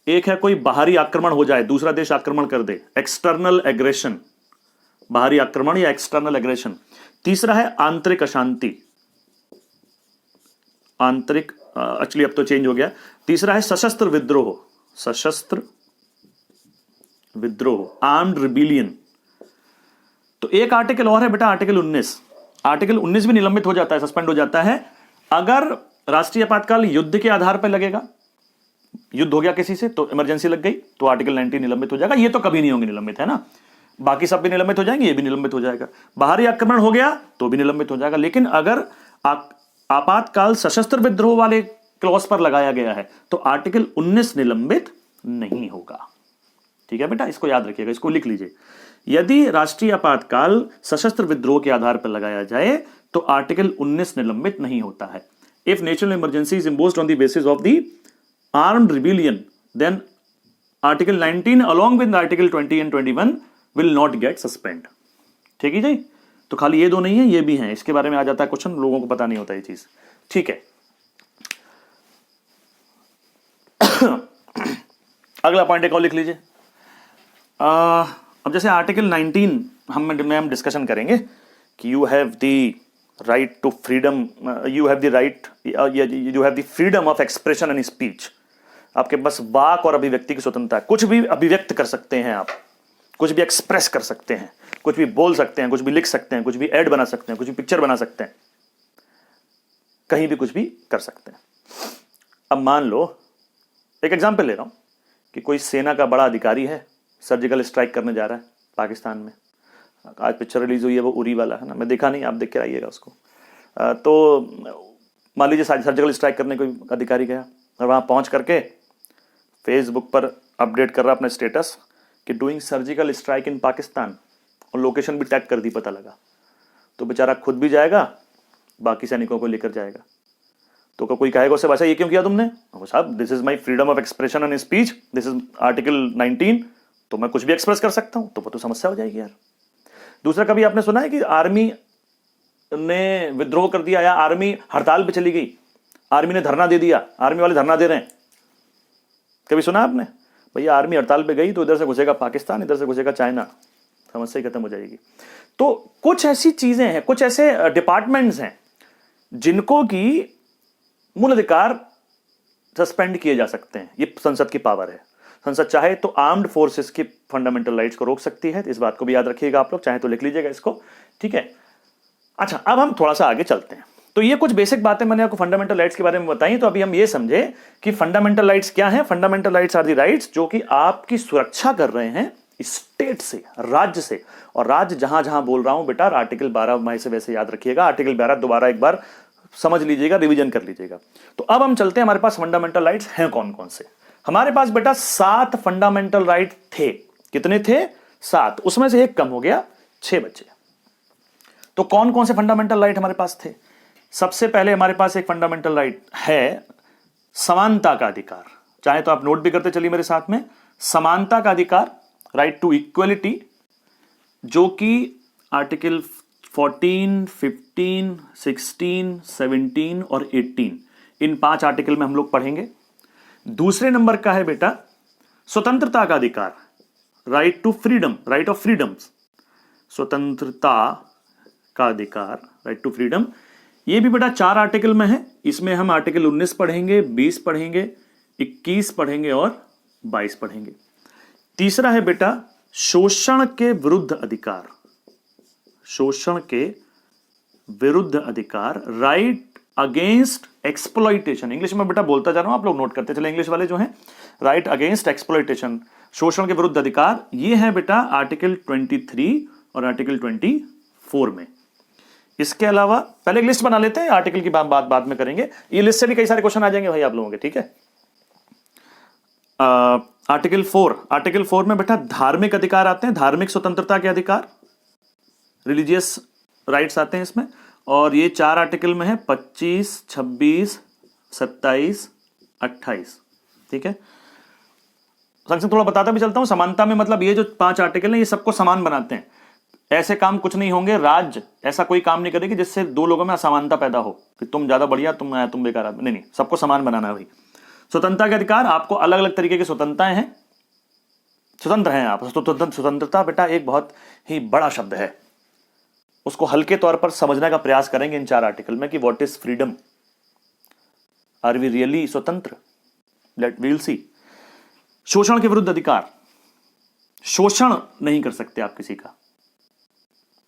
Speaker 1: एक है कोई बाहरी आक्रमण हो जाए, दूसरा देश आक्रमण कर दे, एक्सटर्नल एग्रेशन, बाहरी आक्रमण या एक्सटर्नल एग्रेशन। तीसरा है आंतरिक अशांति, आंतरिक, एक्चुअली अब तो चेंज हो गया। तीसरा है सशस्त्र विद्रोह, सशस्त्र विद्रोह, आर्म्ड रिबिलियन। तो एक आर्टिकल और है बेटा, आर्टिकल 19। आर्टिकल 19 भी निलंबित हो जाता है, सस्पेंड हो जाता है अगर राष्ट्रीय आपातकाल युद्ध के आधार पर लगेगा। युद्ध हो गया किसी से तो इमरजेंसी लग गई तो आर्टिकल 19 निलंबित हो जाएगा। ये तो कभी नहीं होंगे निलंबित, है ना। बाकी सब भी निलंबित हो जाएंगे, ये भी निलंबित हो जाएगा। बाहरी आक्रमण हो गया तो भी निलंबित हो जाएगा। लेकिन अगर आपातकाल सशस्त्र विद्रोह वाले क्लॉज पर लगाया गया है तो आर्टिकल 19 निलंबित नहीं होगा। ठीक है बेटा, इसको याद रखिएगा, इसको लिख लीजिए। यदि राष्ट्रीय आपातकाल सशस्त्र विद्रोह के आधार पर लगाया जाए तो आर्टिकल 19 निलंबित नहीं होता है। If national emergency is imposed on the basis of the armed rebellion, then Article 19 along with Article 20 and 21 will not get suspend. ठीक है जी, तो खाली ये दो नहीं है, ये भी हैं, इसके बारे में आ जाता है क्वेश्चन, लोगों को पता नहीं होता ये चीज। ठीक है, अगला पॉइंट एक और लिख लीजिए। अब जैसे आर्टिकल 19 हम डिस्कशन करेंगे कि you have the right to freedom, you have the freedom of expression and speech. आपके पास वाक और अभिव्यक्ति की स्वतंत्रता है, कुछ भी अभिव्यक्त कर सकते हैं आप, कुछ भी एक्सप्रेस कर सकते हैं, कुछ भी बोल सकते हैं, कुछ भी लिख सकते हैं, कुछ भी ऐड बना सकते हैं, कुछ भी पिक्चर बना सकते हैं, कहीं भी कुछ भी कर सकते हैं। अब मान लो एक एग्जाम्पल ले रहा हूं कि कोई सेना का बड़ा अधिकारी है, सर्जिकल स्ट्राइक करने जा रहा है पाकिस्तान में। आज पिक्चर रिलीज हुई है, वो उरी वाला है ना, मैं देखा नहीं, आप देख के आइएगा उसको। तो मान लीजिए सर्जिकल स्ट्राइक करने कोई अधिकारी गया और वहां पहुंच करके फेसबुक पर अपडेट कर रहा अपना स्टेटस कि doing surgical strike in Pakistan, और लोकेशन भी टैग कर दी, पता लगा। तो बेचारा खुद भी जाएगा, बाकी सैनिकों को लेकर जाएगा। तो कोई कहेगा उससे, भाषा ये क्यों किया तुमने? साहब this is my freedom of expression and speech, this is article 19, तो मैं कुछ भी एक्सप्रेस कर सकता हूं। तो वो तो समस्या हो जाएगी यार। दूसरा, कभी आपने सुना है कि आर्मी ने विद्रोह कर दिया या आर्मी हड़ताल पे चली गई, आर्मी ने धरना दे दिया, आर्मी वाले धरना दे रहे हैं, कभी सुना आपने? भैया आर्मी हड़ताल पे गई तो इधर से घुसेगा पाकिस्तान, इधर से घुसेगा चाइना, समस्या ही खत्म हो जाएगी। तो कुछ ऐसी चीजें हैं, कुछ ऐसे डिपार्टमेंट्स हैं जिनको की मूल अधिकार सस्पेंड किए जा सकते हैं। ये संसद की पावर है। संसद चाहे तो आर्म्ड फोर्सेस की फंडामेंटल राइट्स को रोक सकती है, इस बात को भी याद रखिएगा आप लोग, चाहे तो लिख लीजिएगा इसको। ठीक है, अच्छा अब हम थोड़ा सा आगे चलते हैं। तो ये कुछ बेसिक बातें मैंने आपको फंडामेंटल राइट्स के बारे में बताई। तो अभी हम ये समझे कि फंडामेंटल राइट्स क्या है। Fundamental rights are the rights जो कि आपकी सुरक्षा कर रहे हैं स्टेट से, राज्य से। और राज्य जहां जहां बोल रहा हूं बेटा, आर्टिकल 12 में से वैसे याद रखिएगा, आर्टिकल 12 दोबारा एक बार समझ लीजिएगा, रिवीजन कर लीजिएगा। तो अब हम चलते हैं, हमारे पास फंडामेंटल राइट्स हैं कौन कौन से। हमारे पास बेटा 7 फंडामेंटल राइट थे। कितने थे? 7। उसमें से एक कम हो गया, 6 बचे। तो कौन कौन से फंडामेंटल राइट हमारे पास थे? सबसे पहले हमारे पास एक फंडामेंटल राइट है समानता का अधिकार। चाहे तो आप नोट भी करते चलिए मेरे साथ में। समानता का अधिकार, राइट टू इक्वलिटी, जो कि आर्टिकल 14, 15, 16, 17 और 18, इन 5 आर्टिकल में हम लोग पढ़ेंगे। दूसरे नंबर का है बेटा स्वतंत्रता का अधिकार, right to freedom, right of freedoms, स्वतंत्रता का अधिकार, राइट टू फ्रीडम। ये भी बेटा 4 आर्टिकल में है। इसमें हम आर्टिकल 19 पढ़ेंगे, 20 पढ़ेंगे, 21 पढ़ेंगे और 22 पढ़ेंगे। तीसरा है बेटा शोषण के विरुद्ध अधिकार, शोषण के विरुद्ध अधिकार, राइट अगेंस्ट एक्सप्लॉइटेशन। इंग्लिश में बेटा बोलता जा रहा हूं, आप लोग नोट करते चले इंग्लिश वाले जो हैं। राइट अगेंस्ट एक्सप्लॉइटेशन, शोषण के विरुद्ध अधिकार, ये है बेटा आर्टिकल 23 और आर्टिकल 24 में। इसके अलावा पहले एक लिस्ट बना लेते हैं, आर्टिकल की बात बाद में करेंगे। ये लिस्ट से भी कई सारे क्वेश्चन आ जाएंगे भाई आप लोगों के, ठीक है। आर्टिकल 4 में बेटा धार्मिक अधिकार आते हैं, धार्मिक स्वतंत्रता के अधिकार, रिलीजियस राइट्स आते हैं इसमें। और ये 4 आर्टिकल में है, 25, 26, 27, 28, ठीक है। संक्षिप्त थोड़ा बताता भी चलता हूं। समानता में मतलब ये जो 5 आर्टिकल हैं ये सबको समान बनाते हैं। ऐसे काम कुछ नहीं होंगे, राज्य ऐसा कोई काम नहीं करेगी जिससे 2 लोगों में असमानता पैदा हो कि तुम ज्यादा बढ़िया, तुम बेकार। नहीं, सबको समान बनाना है भाई। स्वतंत्रता के अधिकार, आपको अलग अलग तरीके की स्वतंत्रताएं हैं, स्वतंत्र हैं आप। स्वतंत्रता बेटा एक बहुत ही बड़ा शब्द है, उसको हल्के तौर पर समझने का प्रयास करेंगे इन 4 आर्टिकल में कि what is freedom, are we really स्वतंत्र, लेट वी विल सी। शोषण के विरुद्ध अधिकार, शोषण नहीं कर सकते आप किसी का,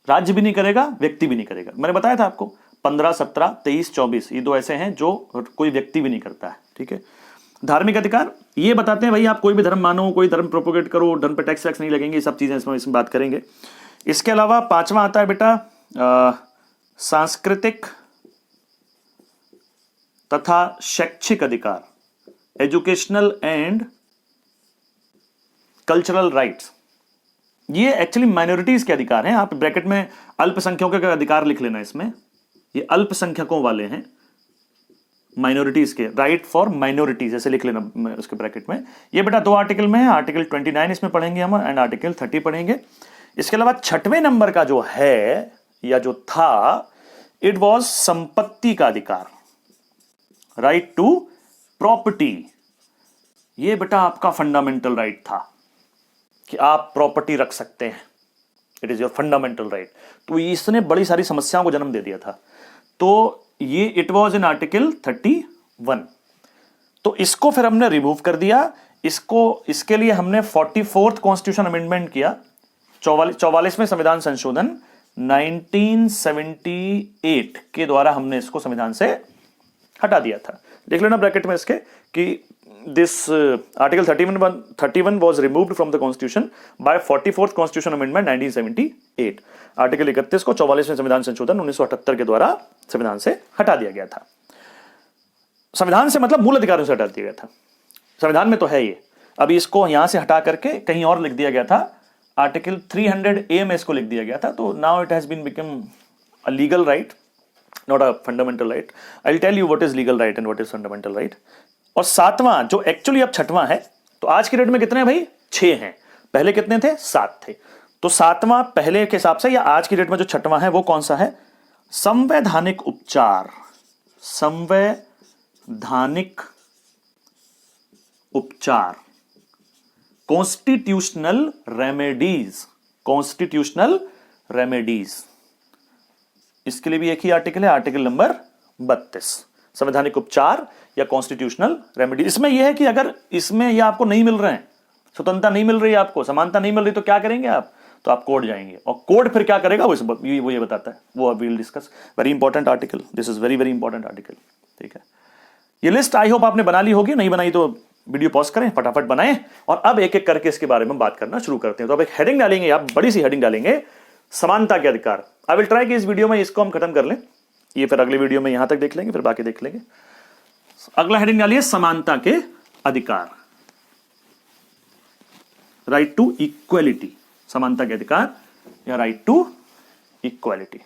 Speaker 1: राज्य भी नहीं करेगा, व्यक्ति भी नहीं करेगा। मैंने बताया था आपको 15, 17, 23, 24 ये 2 ऐसे हैं जो कोई व्यक्ति भी नहीं करता है, ठीक है। धार्मिक अधिकार ये बताते हैं भाई आप कोई भी धर्म मानो, कोई धर्म प्रोपोगेट करो, धर्म पे टैक्स नहीं लगेंगे, सब चीजें इसमें बात करेंगे। इसके अलावा 5वां आता है बेटा सांस्कृतिक तथा शैक्षिक अधिकार, एजुकेशनल एंड कल्चरल राइट्स। ये एक्चुअली माइनॉरिटीज के अधिकार हैं। आप ब्रैकेट में अल्पसंख्यकों के अधिकार लिख लेना इसमें, ये अल्पसंख्यकों वाले हैं, माइनॉरिटीज के, राइट फॉर माइनॉरिटीज ऐसे लिख लेना उसके ब्रैकेट में। ये बेटा 2 आर्टिकल में है, आर्टिकल 29 इसमें पढ़ेंगे हम एंड आर्टिकल 30 पढ़ेंगे। इसके अलावा 6वें नंबर का जो है या जो था, इट वॉज संपत्ति का अधिकार, राइट टू प्रॉपर्टी। ये बेटा आपका फंडामेंटल राइट था कि आप प्रॉपर्टी रख सकते हैं, it is your fundamental right. तो इसने बड़ी सारी समस्याओं को जन्म दे दिया था। तो ये इट वॉज इन आर्टिकल 31। तो इसको फिर हमने रिमूव कर दिया। इसके लिए हमने 44th कॉन्स्टिट्यूशन अमेंडमेंट किया, 44वें संविधान संशोधन 1978 के द्वारा हमने इसको संविधान से हटा दिया था। देख लेना ब्रैकेट में इसके कि this article 31 was removed from the constitution by 44th constitution amendment 1978। Article 31 को 44वें संविधान संशोधन 1978 के द्वारा संविधान से हटा दिया गया था। संविधान से मतलब मूल अधिकारों से हटा दिया गया था। संविधान में तो है ये, अभी इसको यहां से हटा करके कहीं और लिख दिया गया था, आर्टिकल 300A में इसको लिख दिया गया था। तो now it has been become a legal right, not a fundamental right. I will tell you what is legal right and what is fundamental right. और 7वां जो एक्चुअली अब 6वां है, तो आज की डेट में कितने हैं भाई? 6 हैं। पहले कितने थे? 7 थे। तो 7वां पहले के हिसाब से या आज की डेट में जो 6वां है वो कौन सा है? संवैधानिक उपचार, संवैधानिक उपचार, कॉन्स्टिट्यूशनल रेमेडीज, कॉन्स्टिट्यूशनल रेमेडीज। इसके लिए भी एक ही आर्टिकल है, आर्टिकल नंबर 32, संवैधानिक उपचार या कॉन्स्टिट्यूशनल रेमेडी। इसमें यह है कि अगर इसमें यह आपको नहीं मिल रहे हैं, स्वतंत्रता नहीं मिल रही है आपको, समानता नहीं मिल रही, तो क्या करेंगे आप? तो आप कोर्ट जाएंगे और कोर्ट फिर क्या करेगा वो ये बताता है, वो we will discuss. Very important article, this is very very important article. ठीक है, ये लिस्ट आई होप आपने बना ली होगी, नहीं बनाई तो वीडियो पॉज करें, फटाफट बनाएं और अब एक एक करके इसके बारे में बात करना शुरू करते हैं। तो अब एक हेडिंग डालेंगे, आप बड़ी सी हेडिंग डालेंगे, समानता के अधिकार। आई विल ट्राई कि इस वीडियो में इसको हम खत्म कर लें, ये फिर अगले वीडियो में यहां तक देख लेंगे, फिर बाकी देख लेंगे। अगला हेडिंग डालिए समानता के अधिकार, राइट टू इक्वलिटी, समानता के अधिकार या राइट टू इक्वलिटी।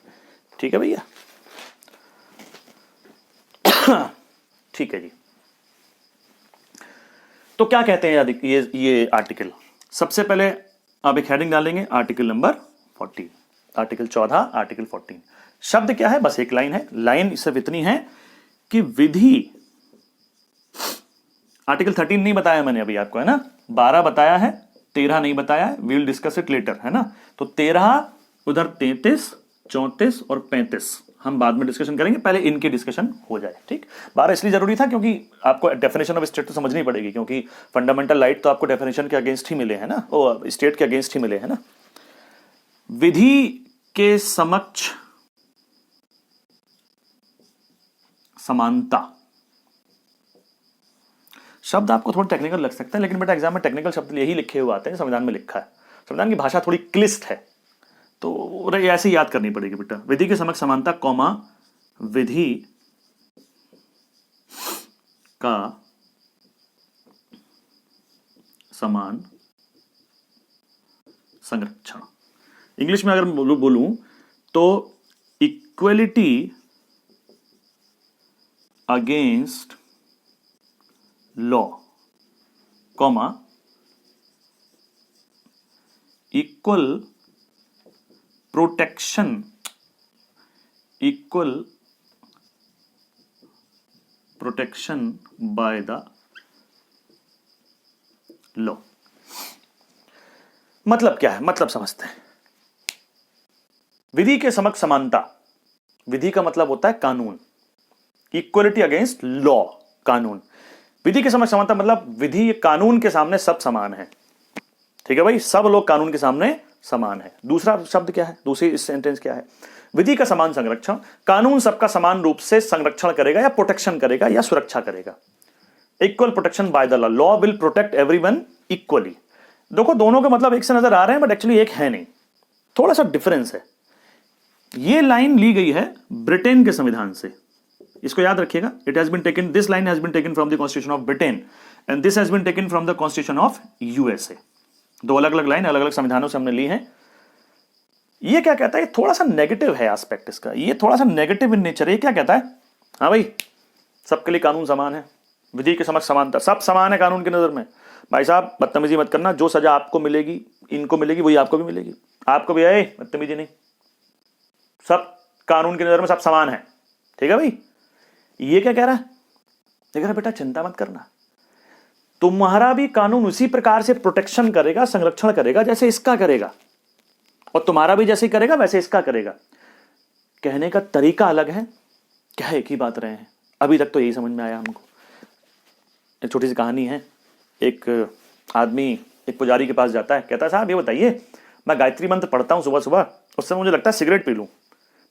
Speaker 1: ठीक है भैया, ठीक है जी। तो क्या कहते हैं ये आर्टिकल? सबसे पहले आप एक हेडिंग डालेंगे, आर्टिकल नंबर 14, आर्टिकल 14, आर्टिकल 14। शब्द क्या है? बस एक लाइन है, लाइन सिर्फ इतनी है कि विधि, आर्टिकल 13 नहीं बताया मैंने अभी आपको, है ना, 12 बताया है, 13 नहीं बताया है, we will discuss it later, है ना। तो 13, उधर 33, 34 और 35 हम बाद में डिस्कशन करेंगे, पहले इनकी डिस्कशन हो जाए। ठीक, 12 इसलिए जरूरी था क्योंकि आपको डेफिनेशन ऑफ स्टेट तो समझनी पड़ेगी, क्योंकि फंडामेंटल राइट तो आपको डेफिनेशन के अगेंस्ट ही मिले हैं ना, वो स्टेट के अगेंस्ट ही मिले हैं ना। विधि के समक्ष समानता, शब्द आपको थोड़ा टेक्निकल लग सकता है, लेकिन बेटा एग्जाम में टेक्निकल शब्द यही लिखे हुए आते हैं, संविधान में लिखा है। संविधान की भाषा थोड़ी क्लिष्ट है, तो ऐसे याद करनी पड़ेगी बेटा। विधि के समक्ष समानता, कॉमा, विधि का समान संरक्षण। इंग्लिश में अगर बोलूं तो equality against law, comma, equal protection, equal protection by the law. मतलब क्या है? मतलब समझते हैं। विधि के समक्ष समानता, विधि का मतलब होता है कानून, इक्वलिटी अगेंस्ट लॉ, कानून। विधि के समक्ष समानता मतलब विधि कानून के सामने सब समान है। ठीक है भाई, सब लोग कानून के सामने समान है। दूसरा शब्द क्या है? दूसरी सेंटेंस क्या है? विधि का समान संरक्षण, कानून सबका समान रूप से संरक्षण करेगा या प्रोटेक्शन करेगा या सुरक्षा करेगा। Equal protection by the law, law will protect everyone equally. देखो दोनों के मतलब एक से नजर आ रहे हैं, बट एक्चुअली एक है नहीं, थोड़ा सा डिफरेंस है। ये लाइन ली गई है ब्रिटेन के संविधान से, इसको याद रखिएगा। It has been taken, this line has been taken from the constitution of Britain and this has been taken from the constitution of USA. दो अलग अलग लाइन अलग अलग संविधानों से हमने ली है। ये क्या कहता है? ये थोड़ा सा नेगेटिव है एस्पेक्ट इसका, ये थोड़ा सा नेगेटिव इन नेचर है। ये क्या कहता है? हाँ भाई, सबके लिए कानून समान है, विधि के समक्ष समानता, सब समान है कानून की नजर में। भाई साहब बदतमीजी मत करना, जो सजा आपको मिलेगी, इनको मिलेगी, वही आपको भी मिलेगी। आपको भी आए बदतमीजी नहीं, सब कानून की नजर में सब समान है, ठीक है भाई। ये क्या कह रहा है? कह रहा बेटा चिंता मत करना, तुम्हारा भी कानून उसी प्रकार से प्रोटेक्शन करेगा, संरक्षण करेगा जैसे इसका करेगा, और तुम्हारा भी जैसे करेगा वैसे इसका करेगा। कहने का तरीका अलग है, क्या एक ही बात रहे हैं। अभी तक तो यही समझ में आया हमको। एक छोटी सी कहानी है। एक आदमी एक पुजारी के पास जाता है, कहता है साहब ये बताइए, मैं गायत्री मंत्र पढ़ता हूँ सुबह सुबह, उससे मुझे लगता है सिगरेट पी लूँ,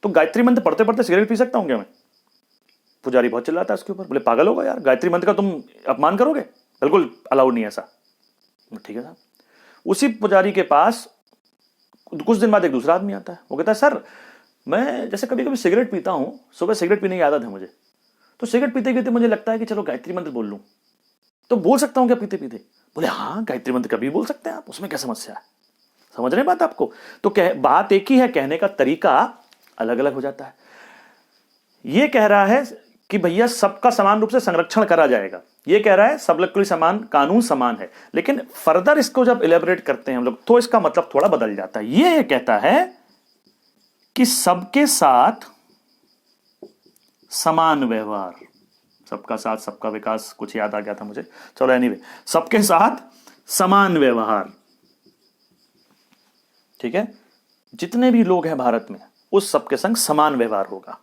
Speaker 1: तो गायत्री मंत्र पढ़ते पढ़ते सिगरेट पी सकता हूँ क्या मैं? पुजारी बहुत चिल्लाता है उसके ऊपर, बोले पागल होगा यार, गायत्री मंत्र का तुम अपमान करोगे, बिल्कुल अलाउड नहीं है ऐसा। ठीक है साहब। उसी पुजारी के पास कुछ दिन बाद एक दूसरा आदमी आता है, वो कहता है सर मैं जैसे कभी कभी सिगरेट पीता हूँ, सुबह सिगरेट पीने की आदत है मुझे, तो सिगरेट पीते पीते मुझे लगता है कि चलो गायत्री मंत्र बोल लूँ, तो बोल सकता हूँ क्या पीते पीते? बोले हाँ गायत्री मंत्र कभी बोल सकते हैं आप, उसमें क्या समस्या है? समझ रहे हैं बात आपको? तो बात एक ही है, कहने का तरीका अलग अलग हो जाता है। ये कह रहा है कि भैया सबका समान रूप से संरक्षण करा जाएगा, ये कह रहा है सब लोग के लिए समान कानून समान है, लेकिन फर्दर इसको जब इलेबोरेट करते हैं हम लोग तो इसका मतलब थोड़ा बदल जाता है। ये कहता है कि सबके साथ समान व्यवहार, सबका साथ सबका विकास, कुछ याद आ गया था मुझे, चलो एनीवे, सबके साथ समान व्यवहार, ठीक है, जितने भी लोग हैं भारत में उस सबके संग समान व्यवहार होगा।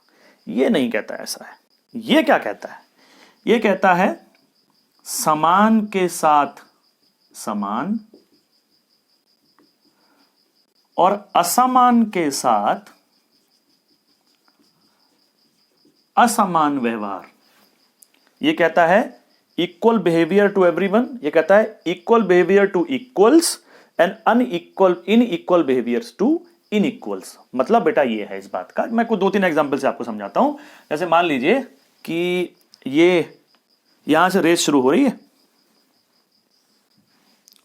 Speaker 1: ये नहीं कहता ऐसा है। ये क्या कहता है? ये कहता है समान के साथ समान और असमान के साथ असमान व्यवहार। ये कहता है इक्वल बिहेवियर टू एवरीवन, ये कहता है equal behaviour to equals and unequal inequal behaviours to inequals. मतलब बेटा ये है इस बात का, मैं कुछ 2-3 एग्जांपल से आपको समझाता हूं। जैसे मान लीजिए कि ये यहां से रेस शुरू हो रही है,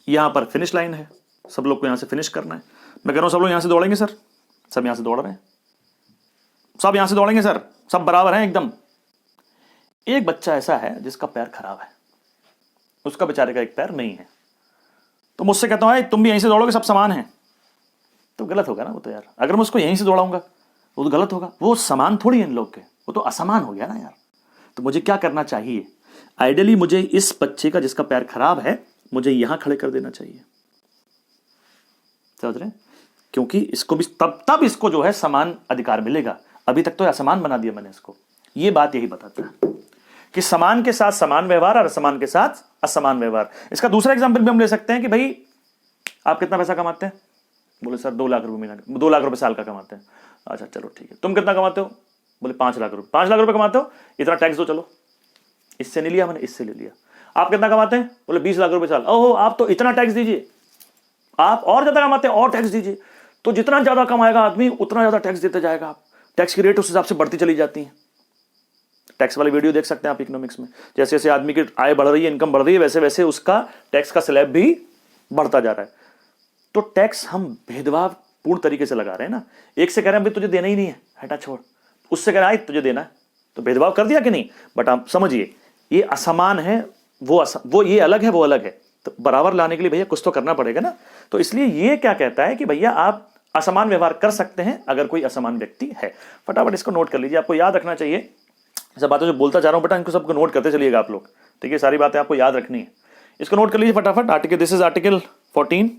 Speaker 1: यहां पर फिनिश लाइन है, सब लोग को यहां से फिनिश करना है। मैं कह रहा हूं सब लोग यहां से दौड़ेंगे सर, सब यहां से दौड़ रहे हैं, सब यहां से दौड़ेंगे सर, सब बराबर हैं एकदम। एक बच्चा ऐसा है जिसका पैर खराब है, उसका बेचारे का एक पैर नहीं है, तो मुझसे कहता हूं तुम भी यहीं से दौड़ोगे, सब समान है, तो गलत होगा ना वो तो यार। अगर मैं उसको यहीं से दौड़ाऊंगा वो तो गलत होगा, वो समान थोड़ी है इन लोग के, वो तो असमान हो गया ना यार। तो मुझे क्या करना चाहिए? आइडियली मुझे इस बच्चे का जिसका पैर खराब है मुझे यहां खड़े कर देना चाहिए, समझ रहे? क्योंकि इसको भी तब इसको जो है समान अधिकार मिलेगा। अभी तक तो असमान बना दिया मैंने इसको। ये बात यही बताता है कि समान के साथ समान व्यवहार और असमान के साथ असमान व्यवहार। इसका दूसरा एग्जाम्पल भी हम ले सकते हैं कि भाई आप कितना पैसा कमाते हैं? बोले सर 2 लाख रुपए महीना, 2 लाख रुपए साल का कमाते हैं। अच्छा चलो ठीक है, तुम कितना कमाते हो? बोले 5 लाख रुपए। 5 लाख रुपए कमाते हो, इतना टैक्स दो, चलो इससे नहीं लिया मैंने, इससे ले लिया। आप कितना कमाते हैं? बोले 20 लाख रुपए साल। ओहो आप तो इतना टैक्स दीजिए। आप और ज्यादा कमाते हैं और टैक्स दीजिए। तो जितना ज्यादा कमाएगा आदमी उतना ज्यादा टैक्स देते जाएगा। आप टैक्स की रेट उस हिसाब से बढ़ती चली जाती है। टैक्स वाली वीडियो देख सकते हैं आप इकोनॉमिक्स में। जैसे जैसे आदमी की आय बढ़ रही है, इनकम बढ़ रही है, वैसे वैसे उसका टैक्स का स्लैब भी बढ़ता जा रहा है। तो टैक्स हम भेदभाव पूर्ण तरीके से लगा रहे हैं ना। एक से कह रहे हैं भाई तुझे देना ही नहीं है, हटा छोड़, उससे कह रहा है तुझे देना है, तो भेदभाव कर दिया कि नहीं? बट आप समझिए ये असमान है, वो ये अलग है, वो अलग है, तो बराबर लाने के लिए भैया कुछ तो करना पड़ेगा ना। तो इसलिए ये क्या कहता है कि भैया आप असमान व्यवहार कर सकते हैं अगर कोई असमान व्यक्ति है। फटाफट इसको नोट कर लीजिए, आपको याद रखना चाहिए। सब बातें जो बोलता जा रहा हूं बेटा इनको सबको नोट करते चलिएगा आप लोग, ठीक है? सारी बातें आपको याद रखनी है, इसको नोट कर लीजिए फटाफट। आर्टिकल, दिस इज आर्टिकल 14,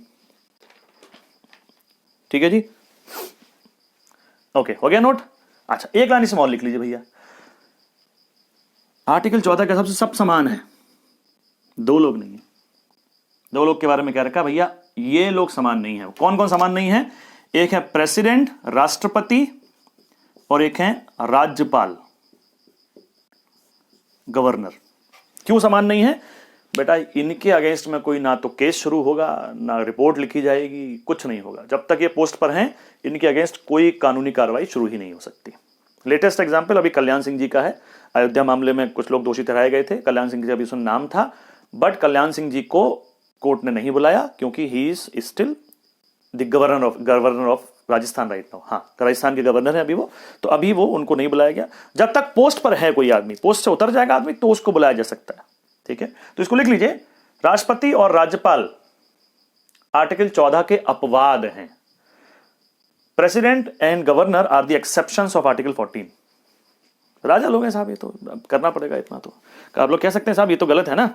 Speaker 1: ठीक है जी? ओके, हो गया नोट? अच्छा एक लाइन इसमें और लिख लीजिए भैया। आर्टिकल 14 के हिसाब से सब समान है, 2 लोग नहीं है। 2 लोग के बारे में क्या रखा भैया? ये लोग समान नहीं है। कौन कौन समान नहीं है? एक है प्रेसिडेंट, राष्ट्रपति, और एक है राज्यपाल, गवर्नर। क्यों समान नहीं है बेटा? इनके अगेंस्ट में कोई ना तो केस शुरू होगा, ना रिपोर्ट लिखी जाएगी, कुछ नहीं होगा। जब तक ये पोस्ट पर हैं इनके अगेंस्ट कोई कानूनी कार्रवाई शुरू ही नहीं हो सकती। लेटेस्ट एग्जांपल अभी कल्याण सिंह जी का है। अयोध्या मामले में कुछ लोग दोषी ठहराए गए थे, कल्याण सिंह जी अभी उसमें नाम था, बट कल्याण सिंह जी को कोर्ट ने नहीं बुलाया क्योंकि he is still the governor of Rajasthan right now, हाँ राजस्थान के गवर्नर है अभी वो, तो अभी वो उनको नहीं बुलाया गया। जब तक पोस्ट पर है कोई आदमी, पोस्ट से उतर जाएगा आदमी तो उसको बुलाया जा सकता है, ठीक है। तो इसको लिख लीजिए, राष्ट्रपति और राज्यपाल आर्टिकल 14 के अपवाद हैं। President and governor are the exceptions of article 14। राजा लोग हैं साहब, ये तो करना पड़ेगा इतना, तो आप लोग कह सकते हैं साहब ये तो गलत है ना,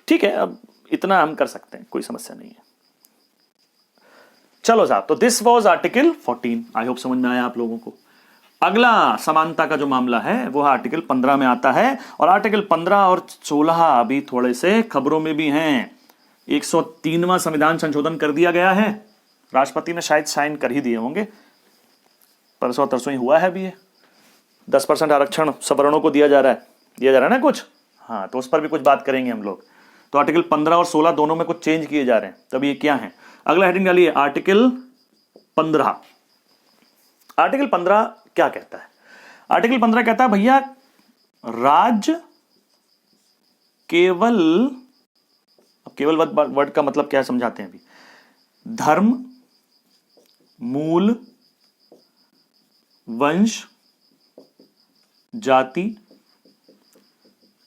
Speaker 1: ठीक है, अब इतना हम कर सकते हैं, कोई समस्या नहीं है। चलो साहब, तो this was article 14। I hope समझ में आया आप लोगों को। अगला समानता का जो मामला है वो आर्टिकल 15 में आता है, और आर्टिकल 15 और 16 अभी थोड़े से खबरों में भी हैं। 103वां संविधान संशोधन कर दिया गया है, राष्ट्रपति ने शायद साइन कर ही दिए होंगे, परसों तरसों ही हुआ है अभी ये। 10% आरक्षण सवर्णों को दिया जा रहा है ना कुछ, हाँ, तो उस पर भी कुछ बात करेंगे हम लोग। तो आर्टिकल 15 और 16 दोनों में कुछ चेंज किए जा रहे हैं, तब ये क्या है। अगला हेडिंग डालिए, आर्टिकल 15। आर्टिकल 15 क्या कहता है? आर्टिकल 15 कहता है भैया, राज्य केवल वर्ड का मतलब क्या है समझाते हैं अभी। धर्म, मूल, वंश, जाति,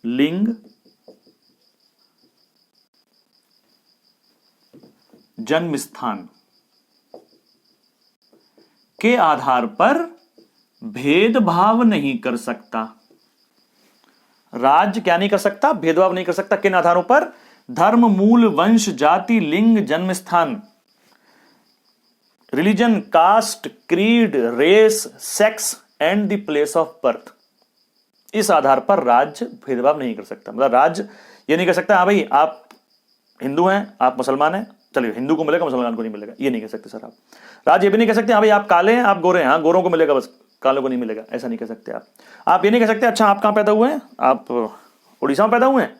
Speaker 1: लिंग, जन्म स्थान के आधार पर भेदभाव नहीं कर सकता। राज्य क्या नहीं कर सकता? भेदभाव नहीं कर सकता। किन आधारों पर? धर्म, मूल, वंश, जाति, लिंग, जन्म स्थान, religion, caste, creed, race, sex and the place of birth. इस आधार पर राज्य भेदभाव नहीं कर सकता। मतलब राज्य ये नहीं कर सकता हाँ भाई आप हिंदू हैं, आप मुसलमान हैं, चलिए हिंदू को मिलेगा मुसलमान को नहीं मिलेगा, ये नहीं कह सकते सर आप। राज्य ये भी नहीं कह सकते हाँ भाई आप काले हैं, आप गोरे हैं, हाँ गोरों को मिलेगा बस, कालों को नहीं मिलेगा, ऐसा नहीं कह सकते आप ये नहीं कह सकते अच्छा आप कहाँ पैदा हुए हैं, आप उड़ीसा में पैदा हुए हैं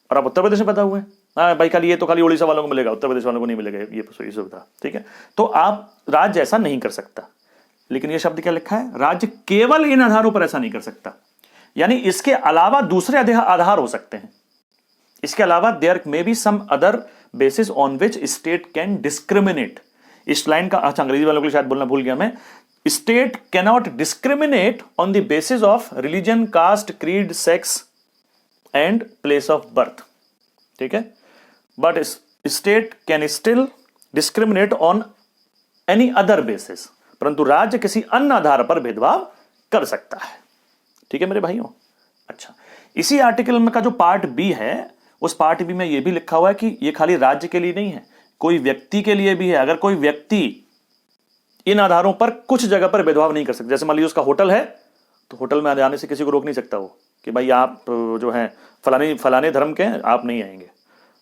Speaker 1: और आप उत्तर प्रदेश में पैदा हुए हैं, हाँ भाई खाली ये तो खाली उड़ीसा वालों को मिलेगा, उत्तर प्रदेश वालों को नहीं मिलेगा, ये सुविधा, ठीक है। तो आप राज्य ऐसा नहीं कर सकता। लेकिन ये शब्द क्या लिखा है? राज्य केवल इन आधारों पर ऐसा नहीं कर सकता, यानी इसके अलावा दूसरे आधार हो सकते हैं। इसके अलावा there may be some other basis on which state can discriminate. इस लाइन का अच्छा अंग्रेजी वालों को शायद बोलना भूल गया मैं। State cannot discriminate on the basis of religion, caste, creed, sex and place of birth, ठीक है। But state can still discriminate on any other basis, परंतु राज्य किसी अन्य आधार पर भेदभाव कर सकता है, ठीक है मेरे भाइयों। अच्छा, इसी आर्टिकल में का जो पार्ट बी है, उस पार्ट बी में यह भी लिखा हुआ है कि यह खाली राज्य के लिए नहीं है, कोई व्यक्ति के लिए भी है। अगर कोई व्यक्ति इन आधारों पर कुछ जगह पर भेदभाव नहीं कर सकता, जैसे मान लीजिए उसका होटल है तो होटल में आने से किसी को रोक नहीं सकता वो कि भाई आप जो है फलाने धर्म के हैं, आप नहीं आएंगे,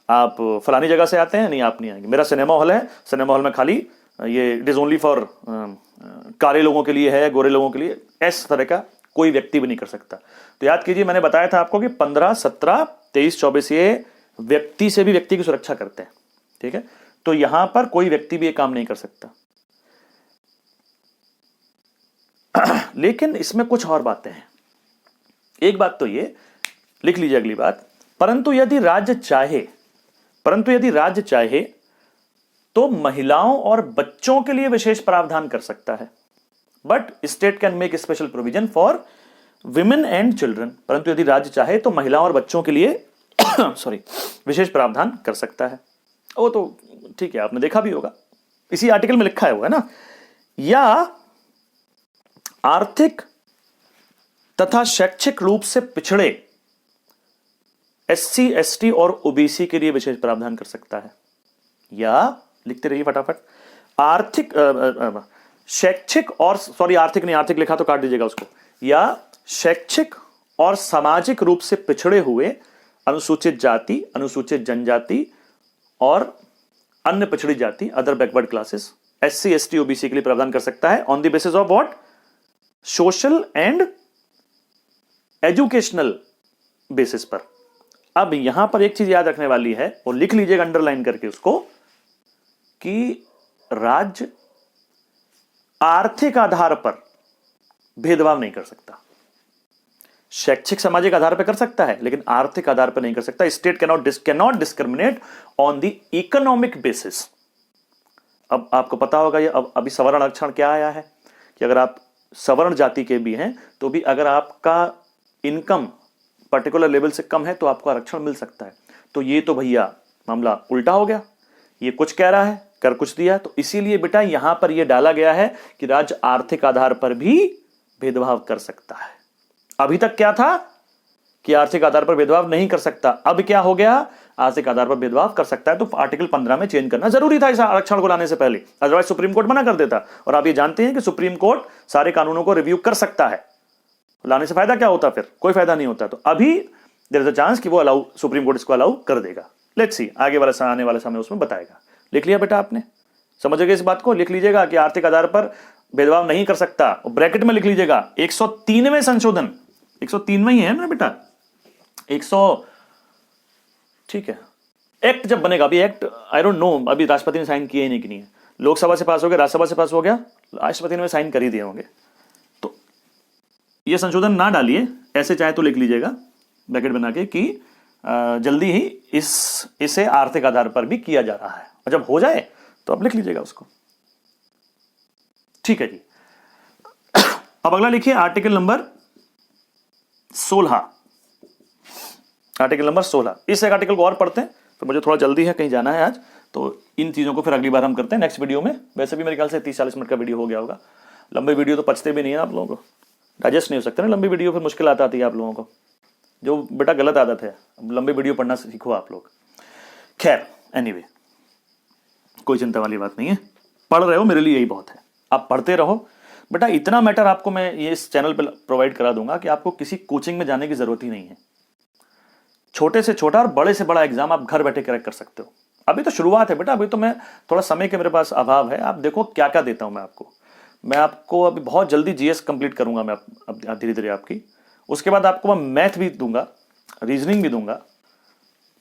Speaker 1: आप फलानी जगह से आते हैं, नहीं आप नहीं आएंगे। मेरा सिनेमा हॉल है, सिनेमा हॉल में खाली ये इट इज ओनली फॉर काले लोगों के लिए है, गोरे लोगों के लिए, इस तरह का कोई व्यक्ति भी नहीं कर सकता। तो याद कीजिए मैंने बताया था आपको कि 15, 17, 23, 24 ये व्यक्ति से भी व्यक्ति की सुरक्षा करते हैं, ठीक है। तो यहां पर कोई व्यक्ति भी ये काम नहीं कर सकता। लेकिन इसमें कुछ और बातें हैं। एक बात तो ये लिख लीजिए अगली बात, परंतु यदि राज्य चाहे तो महिलाओं और बच्चों के लिए विशेष प्रावधान कर सकता है। But state can make special provision for women and children. परंतु यदि राज्य चाहे तो महिलाओं और बच्चों के लिए विशेष प्रावधान कर सकता है। वो तो ठीक है, आपने देखा भी होगा, इसी आर्टिकल में लिखा है वो, है ना। या आर्थिक तथा शैक्षिक रूप से पिछड़े SC, ST और OBC के लिए विशेष प्रावधान कर सकता है। या लिखते रहिए फटाफट, आर्थिक शैक्षिक और आर्थिक नहीं, आर्थिक लिखा तो काट दीजिएगा उसको। या शैक्षिक और सामाजिक रूप से पिछड़े हुए अनुसूचित जाति, अनुसूचित जनजाति और अन्य पिछड़ी जाति, other backward classes, SC, ST, OBC के लिए प्रावधान कर सकता है on the basis of what? Social and educational basis पर। अब यहां पर एक चीज याद रखने वाली है और लिख लीजिएगा अंडरलाइन करके उसको, कि राज्य आर्थिक आधार पर भेदभाव नहीं कर सकता। शैक्षिक सामाजिक आधार पर कर सकता है लेकिन आर्थिक आधार पर नहीं कर सकता। State cannot discriminate on the economic basis. अब आपको पता होगा ये अभी सवर्ण आरक्षण क्या आया है कि अगर आप सवर्ण जाति के भी हैं तो भी अगर आपका इनकम पर्टिकुलर लेवल से कम है तो आपको आरक्षण मिल सकता है। तो ये तो भैया मामला उल्टा हो गया, ये कुछ कह रहा है कर कुछ दिया। तो इसीलिए बेटा यहां पर यह डाला गया है कि राज्य आर्थिक आधार पर भी भेदभाव कर सकता है। अभी तक क्या था कि आर्थिक आधार पर भेदभाव नहीं कर सकता, अब क्या हो गया, आर्थिक आधार पर भेदभाव कर सकता है। तो आर्टिकल 15 में चेंज करना जरूरी था इस आरक्षण को लाने से पहले, अदरवाइज सुप्रीम कोर्ट मना कर देता। और आप ये जानते हैं कि सुप्रीम कोर्ट सारे कानूनों को रिव्यू कर सकता है, लाने से फायदा क्या होता, फिर कोई फायदा नहीं होता। तो अभी देयर इज अ चांस कि वो अलाउ, सुप्रीम कोर्ट इसको अलाउ कर देगा। लेट्स सी आगे वाला आने वाला समय उसमें बताएगा। लिख लिया बेटा आपने, समझ गए इस बात को, लिख लीजिएगा कि आर्थिक आधार पर भेदभाव नहीं कर सकता, और ब्रैकेट में लिख लीजिएगा 103वें संशोधन, 103 में ही है ना बेटा, 100, ठीक है। एक्ट जब बनेगा, अभी एक्ट आई डोंट नो अभी राष्ट्रपति ने साइन किए ही नहीं कि नहीं है, लोकसभा से पास हो गया, राज्यसभा से पास हो गया, राष्ट्रपति ने साइन कर ही दिए होंगे। तो ये संशोधन ना डालिए, ऐसे चाहे तो लिख लीजिएगा ब्रैकेट बना के कि जल्दी ही इसे आर्थिक आधार पर भी किया जा रहा है, और जब हो जाए तो आप लिख लीजिएगा उसको, ठीक है जी। अब अगला लिखिए आर्टिकल नंबर 16, आर्टिकल नंबर 16। इस एक आर्टिकल को और पढ़ते हैं, तो मुझे थोड़ा जल्दी है, कहीं जाना है आज, तो इन चीजों को फिर अगली बार हम करते हैं नेक्स्ट वीडियो में। वैसे भी मेरे ख्याल से 30-40 मिनट का वीडियो हो गया होगा, लंबे वीडियो तो पचते भी नहीं है आप लोगों को, डाइजेस्ट नहीं हो सकते ना लंबी वीडियो, फिर मुश्किल आती है आप लोगों को, जो बेटा गलत आदत है। अब लंबे वीडियो पढ़ना सीखो आप लोग। खैर एनीवे, कोई चिंता वाली बात नहीं है, पढ़ रहे हो मेरे लिए यही बहुत है, आप पढ़ते रहो बेटा। इतना मैटर आपको मैं ये इस चैनल पे प्रोवाइड करा दूंगा कि आपको किसी कोचिंग में जाने की जरूरत ही नहीं है। छोटे से छोटा और बड़े से बड़ा एग्जाम आप घर बैठे क्रैक कर सकते हो। अभी तो शुरुआत है बेटा, अभी तो मैं थोड़ा समय के मेरे पास अभाव है। आप देखो क्या क्या देता हूं मैं आपको अभी बहुत जल्दी जीएस कंप्लीट करूंगा मैं धीरे धीरे आपकी, उसके बाद आपको मैं मैथ भी दूंगा, रीजनिंग भी दूंगा,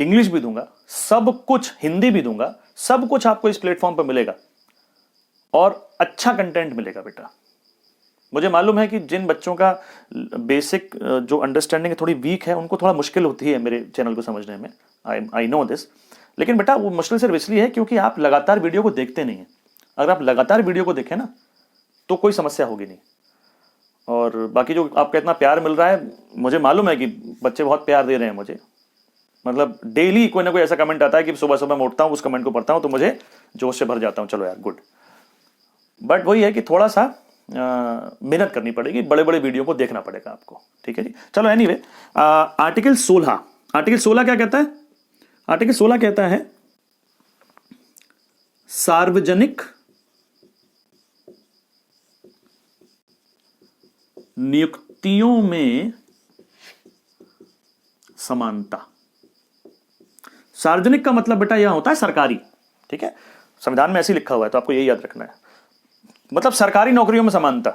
Speaker 1: इंग्लिश भी दूंगा, सब कुछ, हिंदी भी दूंगा, सब कुछ आपको इस प्लेटफॉर्म पर मिलेगा और अच्छा कंटेंट मिलेगा बेटा। मुझे मालूम है कि जिन बच्चों का बेसिक जो अंडरस्टैंडिंग थोड़ी वीक है, उनको थोड़ा मुश्किल होती है मेरे चैनल को समझने में, आई नो दिस। लेकिन बेटा वो मुश्किल सिर्फ इसलिए है क्योंकि आप लगातार वीडियो को देखते नहीं हैं। अगर आप लगातार वीडियो को देखें ना तो कोई समस्या होगी नहीं। और बाकी जो आपका इतना प्यार मिल रहा है, मुझे मालूम है कि बच्चे बहुत प्यार दे रहे हैं मुझे, मतलब डेली कोई ना कोई ऐसा कमेंट आता है कि सुबह सुबह मैं उठता हूँ, उस कमेंट को पढ़ता हूँ तो मुझे जोश से भर जाता हूँ, चलो यार गुड। बट वही है कि थोड़ा सा मेहनत करनी पड़ेगी, बड़े बड़े वीडियो को देखना पड़ेगा आपको, ठीक है जी। चलो एनीवे, आर्टिकल 16, आर्टिकल 16 क्या कहता है? आर्टिकल 16 कहता है सार्वजनिक नियुक्तियों में समानता। सार्वजनिक का मतलब बेटा यह होता है सरकारी, ठीक है, संविधान में ऐसे लिखा हुआ है तो आपको यही याद रखना है। मतलब सरकारी नौकरियों में समानता,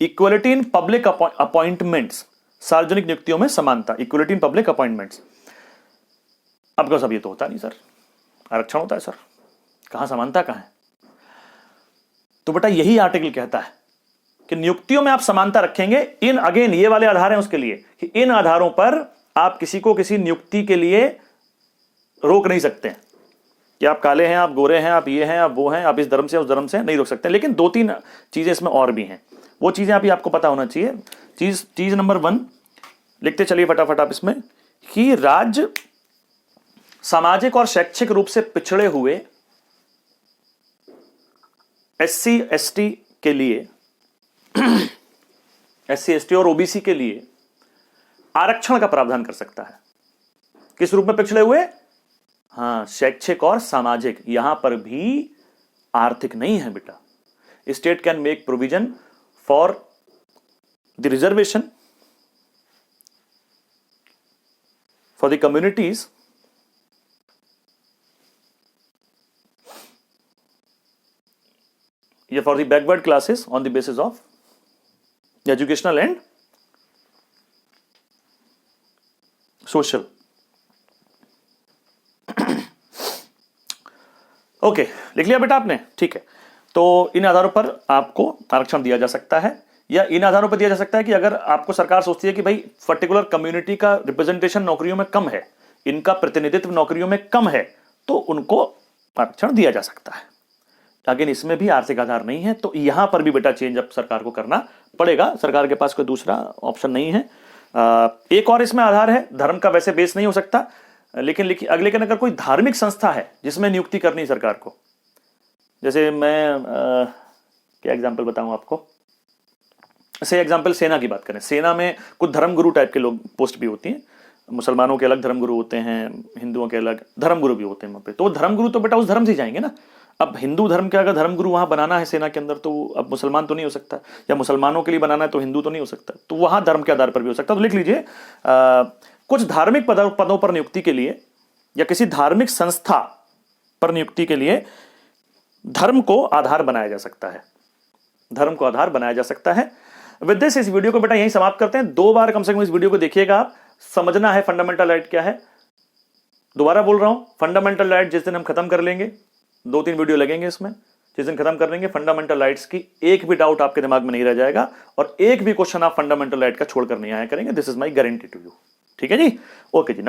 Speaker 1: इक्वलिटी इन पब्लिक अपॉइंटमेंट्स, सार्वजनिक नियुक्तियों में समानता, इक्वलिटी इन पब्लिक अपॉइंटमेंट्स। अब सब ये तो होता नहीं सर, आरक्षण होता है सर, कहां समानता कहां है? तो बेटा यही आर्टिकल कहता है कि नियुक्तियों में आप समानता रखेंगे। इन अगेन ये वाले आधार हैं उसके लिए कि इन आधारों पर आप किसी को किसी नियुक्ति के लिए रोक नहीं सकते कि आप काले हैं, आप गोरे हैं, आप ये हैं, आप वो हैं, आप इस धर्म से उस धर्म से नहीं रोक सकते। लेकिन 2-3 चीजें इसमें और भी हैं, वो चीजें अभी आपको पता होना चाहिए। चीज नंबर 1 लिखते चलिए फटाफट आप इसमें, कि राज्य सामाजिक और शैक्षिक रूप से पिछड़े हुए SC ST के लिए SC ST और OBC के लिए आरक्षण का प्रावधान कर सकता है। किस रूप में पिछड़े हुए? हाँ, शैक्षिक और सामाजिक। यहां पर भी आर्थिक नहीं है बेटा। State can make provision for the reservation for the communities या for the backward classes on the basis of educational and social. Okay, लिख लिया बेटा आपने, ठीक है। तो इन आधारों पर आपको आरक्षण दिया जा सकता है, या इन आधारों पर दिया जा सकता है कि अगर आपको सरकार सोचती है कि भाई पर्टिकुलर कम्युनिटी का रिप्रेजेंटेशन नौकरियों में कम है, इनका प्रतिनिधित्व नौकरियों में कम है, तो उनको आरक्षण दिया जा सकता है। लेकिन इसमें भी आर्थिक आधार नहीं है, तो यहां पर भी बेटा चेंज अब सरकार को करना पड़ेगा। सरकार के पास कोई दूसरा ऑप्शन नहीं है। एक और इसमें आधार है, धर्म का वैसे बेस नहीं हो सकता, लेकिन अगर कोई धार्मिक संस्था है जिसमें नियुक्ति करनी सरकार को, जैसे मैं क्या एग्जाम्पल बताऊं आपको, से एग्जाम्पल सेना की बात करें, सेना में कुछ धर्मगुरु टाइप के लोग पोस्ट भी होती हैं, मुसलमानों के अलग धर्मगुरु होते हैं, हिंदुओं के अलग धर्मगुरु भी होते हैं वहां पे, तो धर्मगुरु तो बेटा उस धर्म से जाएंगे ना। अब हिंदू धर्म का अगर धर्मगुरु वहां बनाना है सेना के अंदर, तो अब मुसलमान तो नहीं हो सकता, या मुसलमानों के लिए बनाना है तो हिंदू तो नहीं हो सकता, तो वहां धर्म के आधार पर भी हो सकता है। तो लिख लीजिए कुछ धार्मिक पदों पर नियुक्ति के लिए या किसी धार्मिक संस्था पर नियुक्ति के लिए धर्म को आधार बनाया जा सकता है, धर्म को आधार बनाया जा सकता है। विद दिस इस वीडियो को बेटा यहीं समाप्त करते हैं। 2 बार कम से कम इस वीडियो को देखिएगा आप, समझना है फंडामेंटल राइट क्या है। दोबारा बोल रहा हूं, फंडामेंटल राइट जिस दिन हम खत्म कर लेंगे, 2-3 वीडियो लगेंगे इसमें, जिस दिन खत्म कर लेंगे फंडामेंटल राइट्स की एक भी डाउट आपके दिमाग में नहीं रह जाएगा, और एक भी क्वेश्चन आप फंडामेंटल राइट का छोड़कर नहीं आया करेंगे। This is my guarantee to you. ठीक है जी, ओके जी।